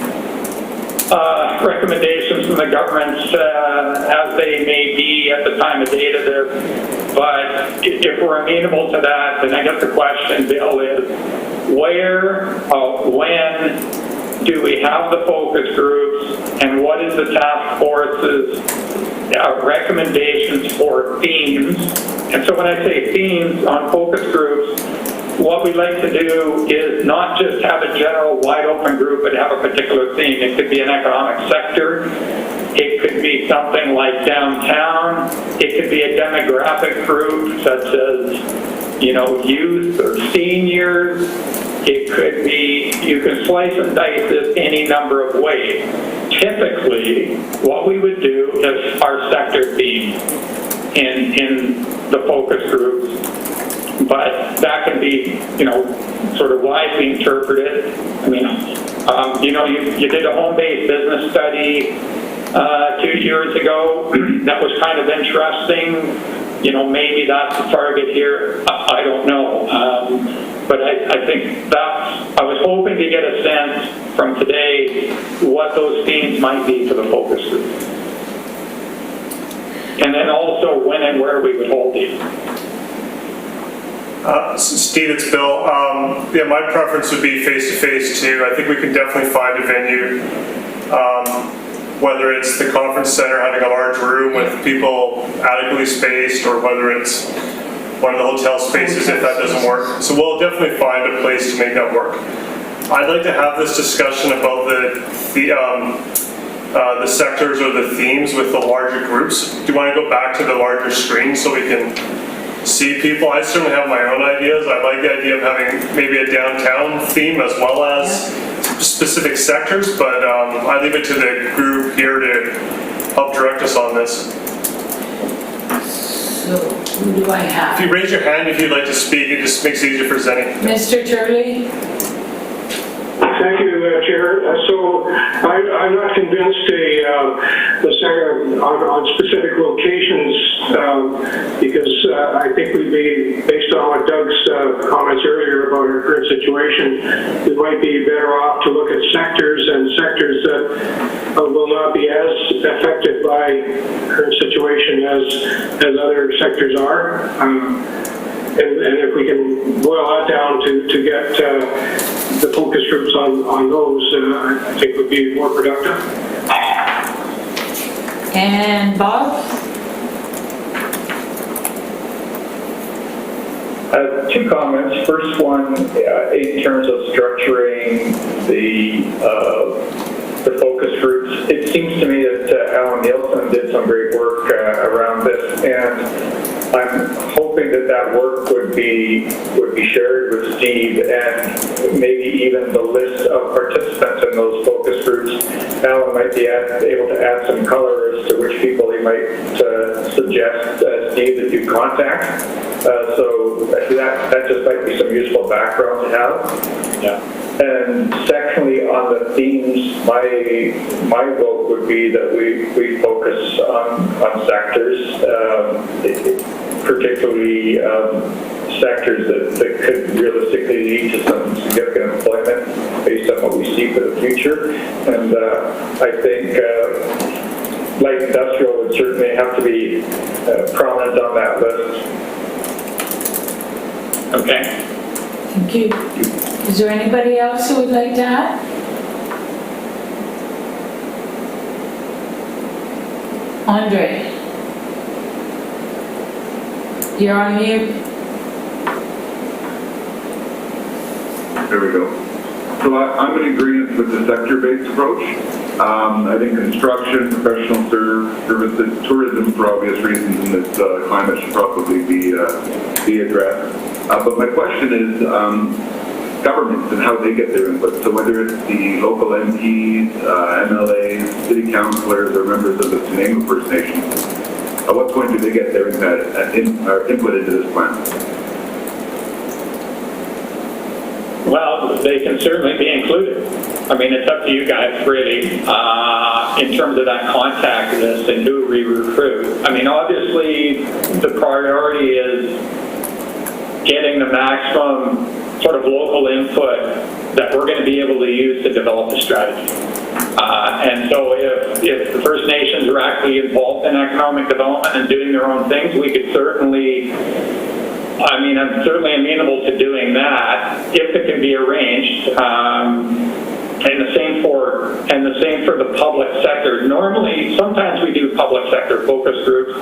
[SPEAKER 5] recommendations from the governments as they may be at the time of date of this. But if we're amenable to that, then I guess the question, Bill, is where, when do we have the focus groups, and what is the task force's recommendations for themes? And so when I say themes on focus groups, what we like to do is not just have a general wide open group, but have a particular theme. It could be an economic sector. It could be something like downtown. It could be a demographic group such as, youth or seniors. It could be, you can slice and dice this any number of ways. Typically, what we would do is our sector theme in the focus groups. But that can be, sort of widely interpreted. I mean, you did a home-based business study 2 years ago that was kind of interesting. Maybe that's the target here. I don't know. But I think I was hoping to get a sense from today what those themes might be for the focus group. And then also when and where we would hold these.
[SPEAKER 1] Steve, it's Bill. My preference would be face-to-face too. I think we can definitely find a venue, whether it's the conference center having a large room with people adequately spaced, or whether it's one of the hotel spaces if that doesn't work. So we'll definitely find a place to make that work. I'd like to have this discussion about the sectors or the themes with the larger groups. Do you want to go back to the larger screen so we can see people? I certainly have my own ideas. I like the idea of having maybe a downtown theme as well as specific sectors, but I leave it to the group here to focus on this.
[SPEAKER 2] So, who do I
[SPEAKER 1] If
[SPEAKER 2] have?
[SPEAKER 1] you raise your hand if you'd like to speak, it just makes it easier for Zenny.
[SPEAKER 2] Mr. Turley?
[SPEAKER 3] Thank you, Chair. So I'm not convinced the second on specific locations because I think we'd be, based on what Doug's comments earlier about our current situation, we might be better off to look at sectors that will not be as affected by current situation as other sectors are. And if we can boil that down to get the focus groups on those, I think would be more productive.
[SPEAKER 2] And Bob?
[SPEAKER 9] Two comments. First one, in terms of structuring the focus groups, it seems to me that Alan Nielsen did some great work around this, and I'm hoping that work would be shared with Steve, and maybe even the list of participants in those focus groups. Alan might be able to add some color as to which people he might suggest Steve that you contact. So that just might be some useful background to have.
[SPEAKER 5] Yeah.
[SPEAKER 9] And secondly, on the themes, my vote would be that we focus on sectors, particularly sectors that could realistically lead to some significant employment based on what we see for the future. And I think light industrial would certainly have to be prominent on that list.
[SPEAKER 5] Okay.
[SPEAKER 2] Thank you. Is there anybody else who would like to add? Andre? You're on mute.
[SPEAKER 7] There we go. So I'm in agreement with the sector-based approach. I think construction, professional services, tourism, for obvious reasons in this climate, should probably be addressed. But my question is governments and how they get their input. So whether it's the local MPs, MLAs, city councillors, or members of the Tenango First Nation, at what point do they get their input into this plan?
[SPEAKER 5] Well, they can certainly be included. I mean, it's up to you guys, really, in terms of that contact list and who we recruit. I mean, obviously, the priority is getting the maximum sort of local input that we're going to be able to use to develop a strategy. And so if the First Nations are actually involved in economic development and doing their own things, we could certainly, I mean, I'm certainly amenable to doing that if it can be arranged. And the same for the public sector. Normally, sometimes we do public sector focus groups,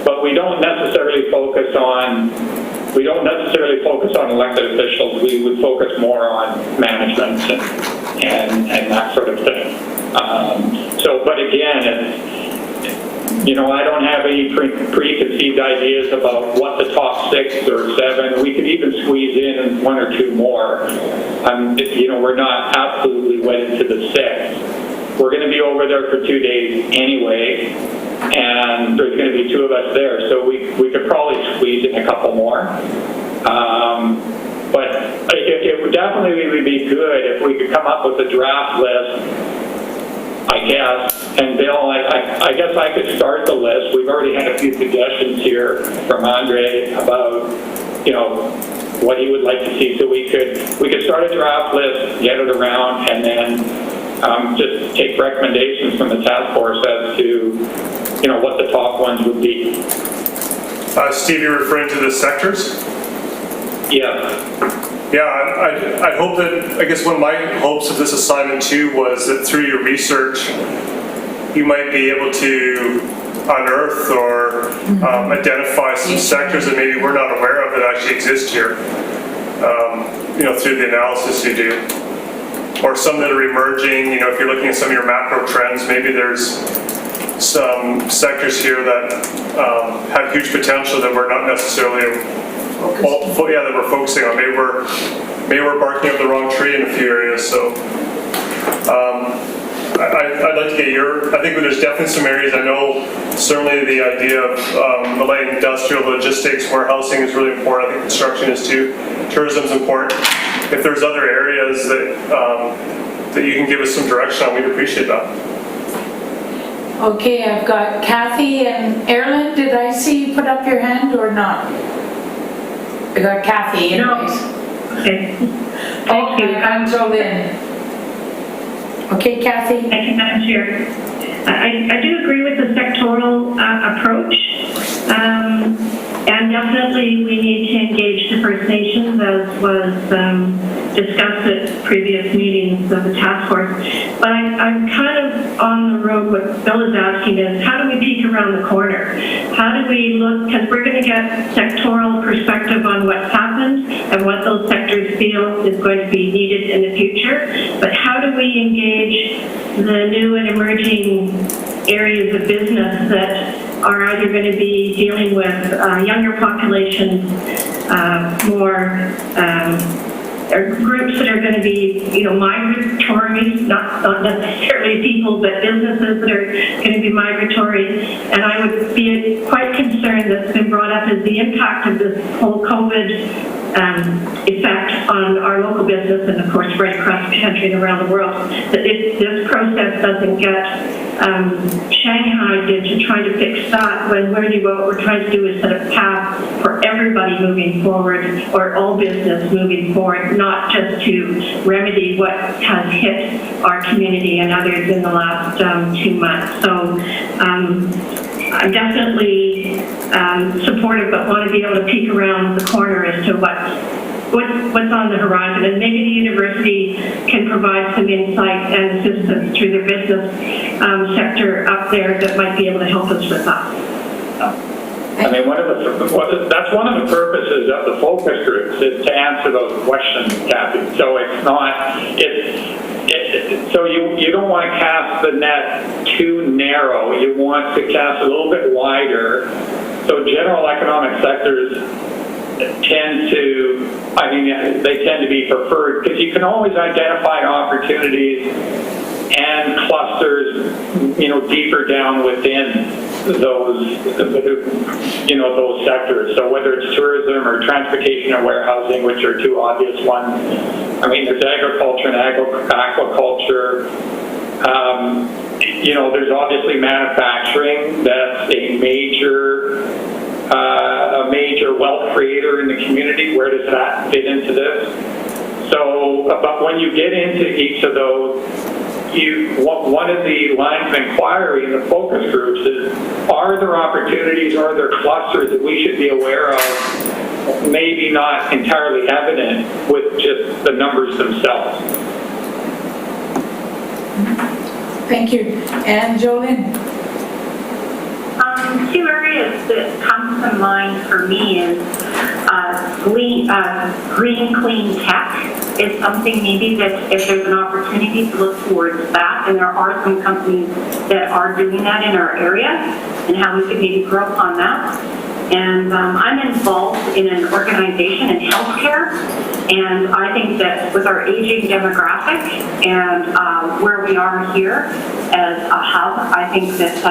[SPEAKER 5] but we don't necessarily focus on elected officials. We would focus more on management and that sort of thing. But again, I don't have any preconceived ideas about what the top 6 or 7. We could even squeeze in 1 or 2 more. We're not absolutely wedded to the 6. We're going to be over there for 2 days anyway, and there's going to be 2 of us there, so we could probably squeeze in a couple more. But it would definitely be good if we could come up with a draft list, I guess. And Bill, I guess I could start the list. We've already had a few suggestions here from Andre about, what he would like to see. So we could start a draft list, get it around, and then just take recommendations from the task force as to, what the top ones would be.
[SPEAKER 1] Steve, you're referring to the sectors?
[SPEAKER 5] Yeah.
[SPEAKER 1] Yeah, I'd hope that, I guess one of my hopes of this assignment too was that through your research, you might be able to unearth or identify some sectors that maybe we're not aware of that actually exist here, through the analysis you do. Or some that are emerging, if you're looking at some of your macro trends, maybe there's some sectors here that have huge potential that we're not necessarily that we're focusing on. Maybe we're barking up the wrong tree in a few areas. So I'd like to get I think there's definitely some areas. I know certainly the idea of the light industrial logistics, warehousing is really important. I think construction is too. Tourism's important. If there's other areas that you can give us some direction on, we'd appreciate that.
[SPEAKER 2] Okay, I've got Kathy and Erlen. Did I see you put up your hand or not? I got Kathy anyways.
[SPEAKER 6] Okay. Thank you.
[SPEAKER 2] I'm Jolene. Okay, Kathy.
[SPEAKER 6] Thank you, Madam Chair. I do agree with the sectoral approach, and definitely we need to engage the First Nations, as was discussed at previous meetings of the task force. But I'm kind of on the road. What Bill is asking is, how do we peek around the corner? How do we look, because we're going to get sectoral perspective on what's happened and what those sectors feel is going to be needed in the future. But how do we engage the new and emerging areas of business that are either going to be dealing with younger populations, more or groups that are going to be, migratory, not necessarily people, but businesses that are going to be migratory. And I would be quite concerned that's been brought up is the impact of this whole COVID effect on our local business and, of course, right across the country and around the world. That if this process doesn't get shanghaied into trying to fix that, when really what we're trying to do is set a path for everybody moving forward, or all business moving forward, not just to remedy what has hit our community and others in the last 2 months. So I'm definitely supportive, but want to be able to peek around the corner as to what's on the horizon, and maybe the university can provide some insight and assistance through their business sector up there that might be able to help us with that.
[SPEAKER 5] I mean, that's one of the purposes of the focus groups is to answer those questions, Kathy. So it's not, so you don't want to cast the net too narrow. You want to cast a little bit wider. So general economic sectors tend to be preferred because you can always identify opportunities and clusters, deeper down within those sectors. So whether it's tourism or transportation or warehousing, which are two obvious ones. I mean, there's agriculture and aquaculture. There's obviously manufacturing. That's a major wealth creator in the community. Where does that fit into this? So, but when you get into each of those, one of the lines of inquiry in the focus groups is, are there opportunities, are there clusters that we should be aware of, maybe not entirely evident with just the numbers themselves?
[SPEAKER 2] Thank you. And Jolene?
[SPEAKER 11] Two areas that come to mind for me is green, clean tech is something maybe that if there's an opportunity to look towards that, and there are some companies that are doing that in our area, and how we could maybe grow upon that. And I'm involved in an organization in healthcare, and I think that with our aging demographic and where we are here as a hub, I think that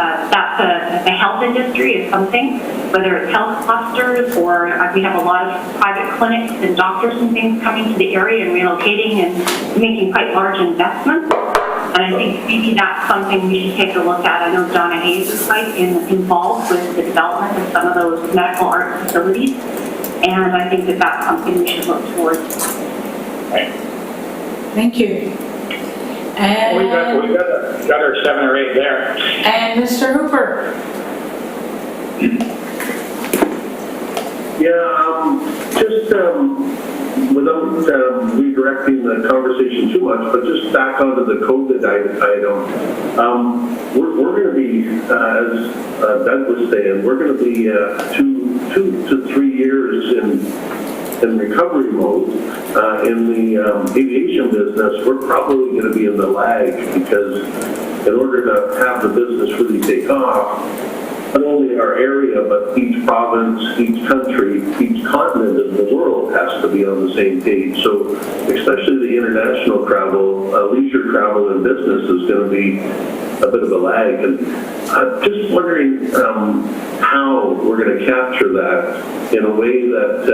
[SPEAKER 11] the health industry is something, whether it's health clusters or we have a lot of private clinics and doctors and things coming to the area and relocating and making quite large investments. And I think maybe that's something we should take a look at. I know Donna Hayes is quite involved with the development of some of those medical art facilities. And I think that that's something we should look towards.
[SPEAKER 5] Right.
[SPEAKER 2] Thank you. And
[SPEAKER 5] We got our 7 or 8 there.
[SPEAKER 2] And Mr. Hooper.
[SPEAKER 12] Yeah, just without redirecting the conversation too much, but just back onto the COVID item, we're going to be, as Doug was saying, we're going to be 2 to 3 years in recovery mode. In the aviation business, we're probably going to be in the lag, because in order to have the business really take off, not only our area, but each province, each country, each continent of the world has to be on the same page. So especially the international travel, leisure travel and business is going to be a bit of a lag. And I'm just wondering how we're going to capture that in a way that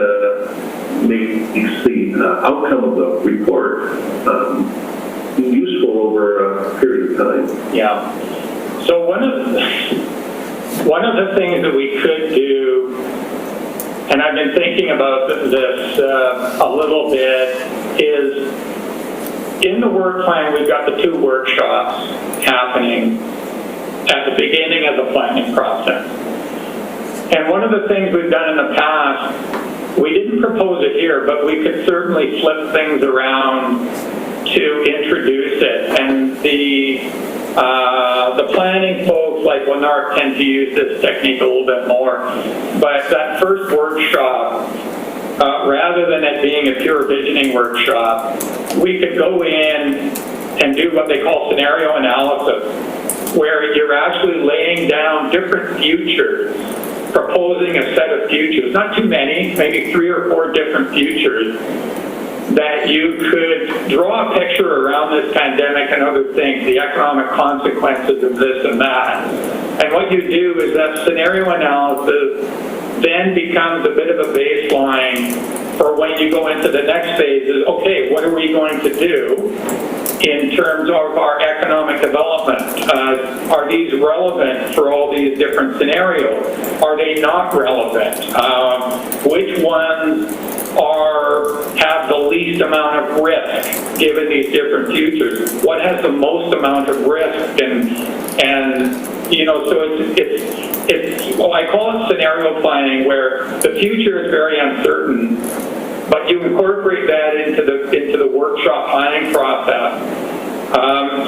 [SPEAKER 12] makes the outcome of the report useful over a period of time.
[SPEAKER 5] Yeah. So one of the things that we could do, and I've been thinking about this a little bit, is in the work plan, we've got the 2 workshops happening at the beginning of the planning process. And one of the things we've done in the past, we didn't propose it here, but we could certainly flip things around to introduce it. And the planning folks like Lennart tend to use this technique a little bit more. But that first workshop, rather than it being a pure visioning workshop, we could go in and do what they call scenario analysis, where you're actually laying down different futures, proposing a set of futures, not too many, maybe 3 or 4 different futures, that you could draw a picture around this pandemic and other things, the economic consequences of this and that. And what you do is that scenario analysis then becomes a bit of a baseline for when you go into the next phase is, okay, what are we going to do in terms of our economic development? Are these relevant for all these different scenarios? Are they not relevant? Which ones have the least amount of risk given these different futures? What has the most amount of risk? And you know, so it's well, I call it scenario planning, where the future is very uncertain, but you incorporate that into the workshop planning process,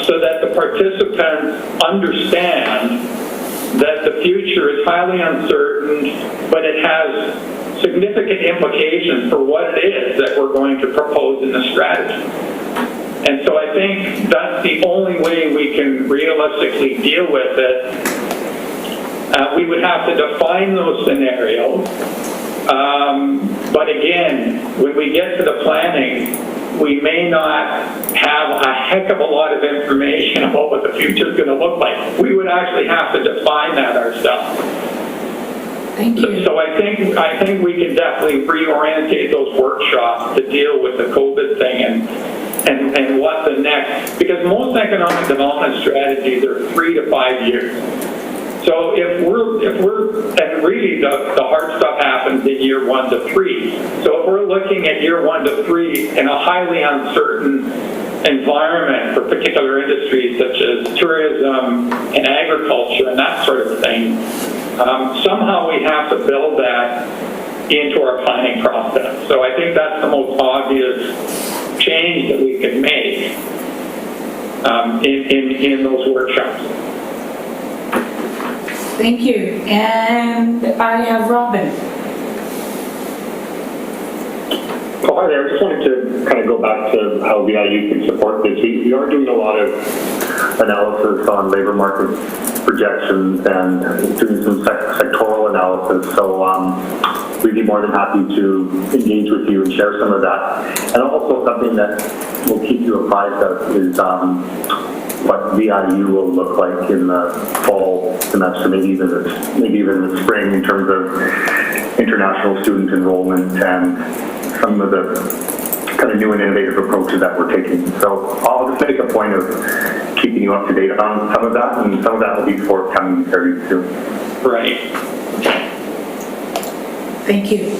[SPEAKER 5] so that the participants understand that the future is highly uncertain, but it has significant implications for what it is that we're going to propose in the strategy. And so I think that's the only way we can realistically deal with it. We would have to define those scenarios. But again, when we get to the planning, we may not have a heck of a lot of information about what the future is going to look like. We would actually have to define that ourselves.
[SPEAKER 2] Thank you.
[SPEAKER 5] So I think we can definitely reorientate those workshops to deal with the COVID thing and what the next, because most economic development strategies are 3 to 5 years. So if we're and really the hard stuff happens in year 1 to 3. So if we're looking at year 1 to 3 in a highly uncertain environment for particular industries such as tourism and agriculture and that sort of thing, somehow we have to build that into our planning process. So I think that's the most obvious change that we can make in those workshops.
[SPEAKER 2] Thank you. And I have Robin.
[SPEAKER 13] Oh, hi there. I just wanted to kind of go back to how VIU can support this. We are doing a lot of analysis on labor market projections and doing some sectoral analysis. So we'd be more than happy to engage with you and share some of that. And also something that we'll keep you apprised of is what VIU will look like in the fall semester, maybe even the spring, in terms of international student enrollment and some of the kind of new and innovative approaches that we're taking. So I'll just make a point of keeping you up to date on some of that, and some of that will be forthcoming very soon.
[SPEAKER 5] Right.
[SPEAKER 2] Thank you.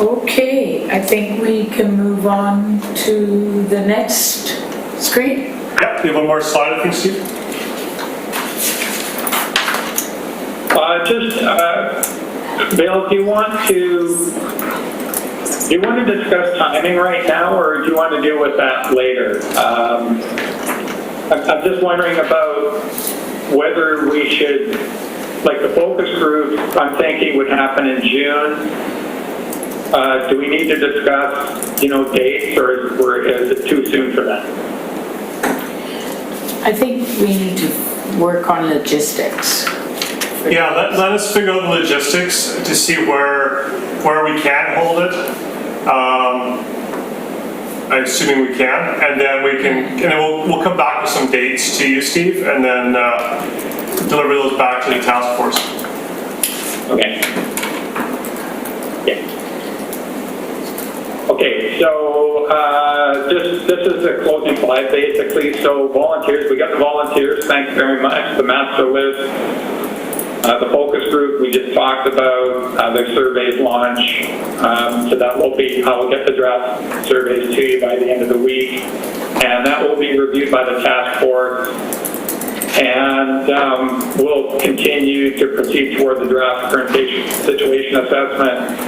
[SPEAKER 2] Okay, I think we can move on to the next screen.
[SPEAKER 1] Yeah, you have one more slide, I think, Steve?
[SPEAKER 5] Bill, do you want to discuss timing right now, or do you want to deal with that later? I'm just wondering about whether we should, like the focus group, I'm thinking would happen in June. Do we need to discuss, dates, or is it too soon for that?
[SPEAKER 2] I think we need to work on logistics.
[SPEAKER 1] Yeah, let us figure out the logistics to see where we can hold it. Assuming we can, and then we'll come back with some dates to you, Steve, and then deliver those back to the task force.
[SPEAKER 5] Okay. Yeah. Okay, so this is the closing slide basically. So volunteers, we got the volunteers, thanks very much. The master list, the focus group we just talked about, the surveys launch. So that will be, I will get the draft surveys to you by the end of the week. And that will be reviewed by the task force. And we'll continue to proceed toward the draft current situation assessment.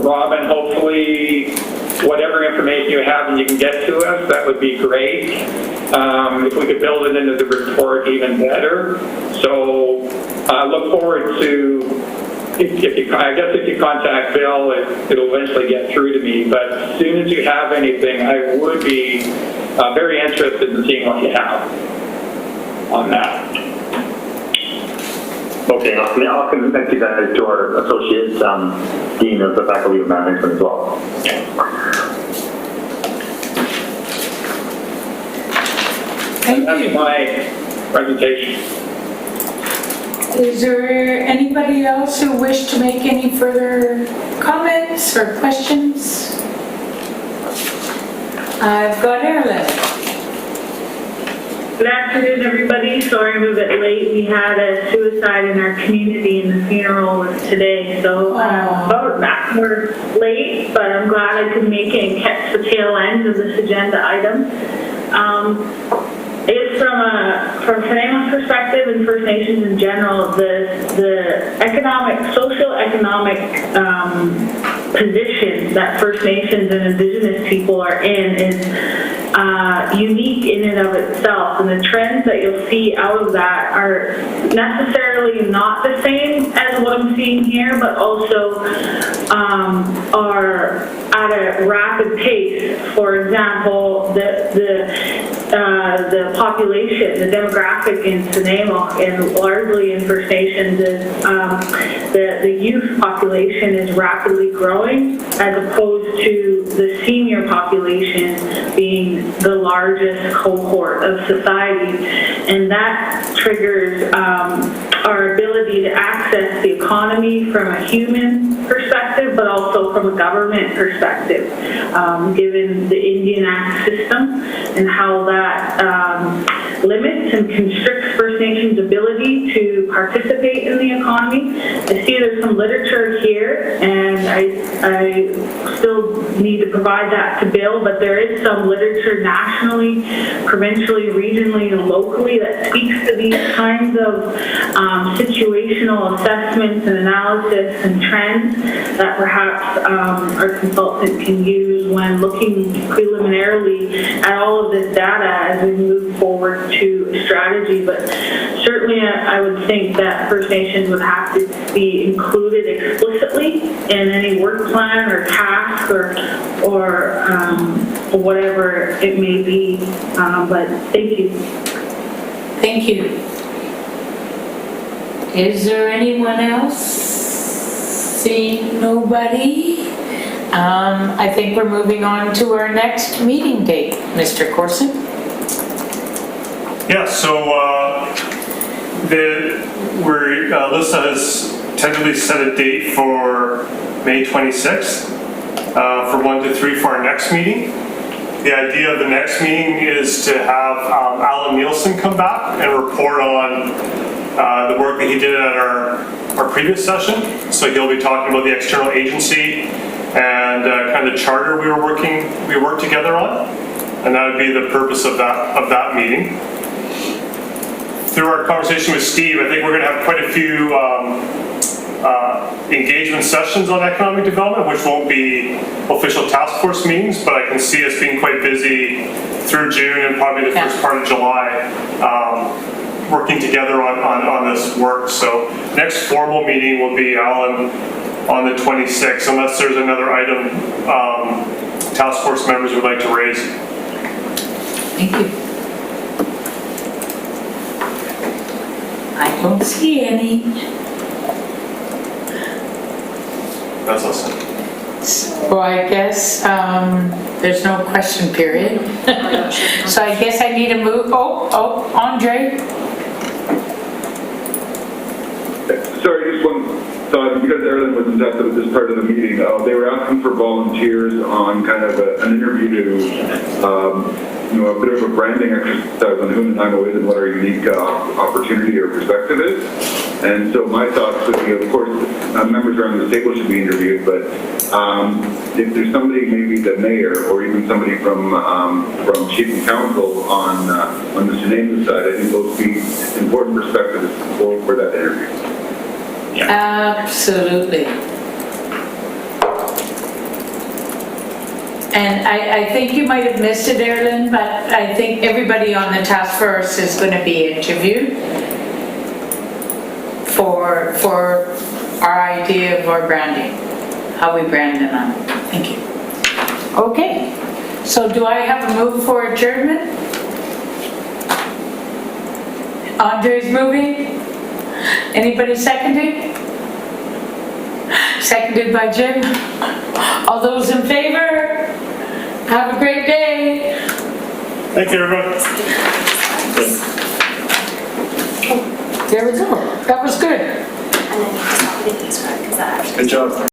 [SPEAKER 5] Robin, hopefully whatever information you have and you can get to us, that would be great. If we could build it into the report, even better. So look forward to, I guess if you contact Bill, it'll eventually get through to me. But as soon as you have anything, I would be very interested in seeing what you have on that.
[SPEAKER 13] Okay, I'll connect you guys to our associate dean of the Faculty of Management as well.
[SPEAKER 5] That's my presentation.
[SPEAKER 2] Is there anybody else who wish to make any further comments or questions? I've got Erin.
[SPEAKER 10] Good afternoon, everybody. Sorry I'm a bit late. We had a suicide in our community and the funeral was today, so we're late, but I'm glad I could make it and catch the tail end of this agenda item. It's from Financial perspective and First Nations in general, the social-economic position that First Nations and Indigenous people are in is unique in and of itself, and the trends that you'll see out of that are necessarily not the same as what I'm seeing here, but also are at a rapid pace. For example, the population, the demographic in Snuneymuxw and largely in First Nations is the youth population is rapidly growing as opposed to the senior population being the largest cohort of society. And that triggers our ability to access the economy from a human perspective, but also from a government perspective, given the Indian Act system and how that limits and constricts First Nations' ability to participate in the economy. I see there's some literature here, and I still need to provide that to Bill, but there is some literature nationally, provincially, regionally, and locally that speaks to these kinds of situational assessments and analysis and trends that perhaps our consultant can use when looking preliminarily at all of this data as we move forward to a strategy. But certainly I would think that First Nations would have to be included explicitly in any work plan or task or whatever it may be. But thank you.
[SPEAKER 2] Thank you. Is there anyone else? Seeing nobody? I think we're moving on to our next meeting date. Mr. Corson?
[SPEAKER 1] Yeah, so Alyssa has tentatively set a date for May 26th for 1 to 3 for our next meeting. The idea of the next meeting is to have Alan Nielsen come back and report on the work that he did at our previous session. So he'll be talking about the external agency and kind of the charter we worked together on, and that would be the purpose of that meeting. Through our conversation with Steve, I think we're going to have quite a few engagement sessions on economic development, which won't be official task force meetings, but I can see us being quite busy through June and probably the first part of July, working together on this work. So next formal meeting will be Alan on the 26th, unless there's another item task force members would like to raise.
[SPEAKER 2] Thank you. Don't see any.
[SPEAKER 1] That's awesome.
[SPEAKER 2] So I guess there's no question period. So I guess I need to move. Oh, Andre.
[SPEAKER 7] Sorry, just one thought, because Erlen wasn't at this part of the meeting, they were asking for volunteers on kind of an interview to, a bit of a branding exercise on who Nanaimo is and what our unique opportunity or perspective is. And so my thoughts would be, of course, members around the table should be interviewed, but if there's somebody, maybe the mayor or even somebody from chief and council on the Sunayman side, I think those would be important perspectives for that interview.
[SPEAKER 2] Absolutely. And I think you might have missed it, Erlen, but I think everybody on the task force is going to be interviewed for our idea of our branding, how we brand them. Thank you. Okay, so do I have a move for adjournment? Andre's moving. Anybody seconding? Seconded by Jim. All those in favor? Have a great day.
[SPEAKER 1] Thank you, everyone.
[SPEAKER 2] There we go. That was good.
[SPEAKER 14] And then you can copy these, right? Because that actually.
[SPEAKER 1] Good job.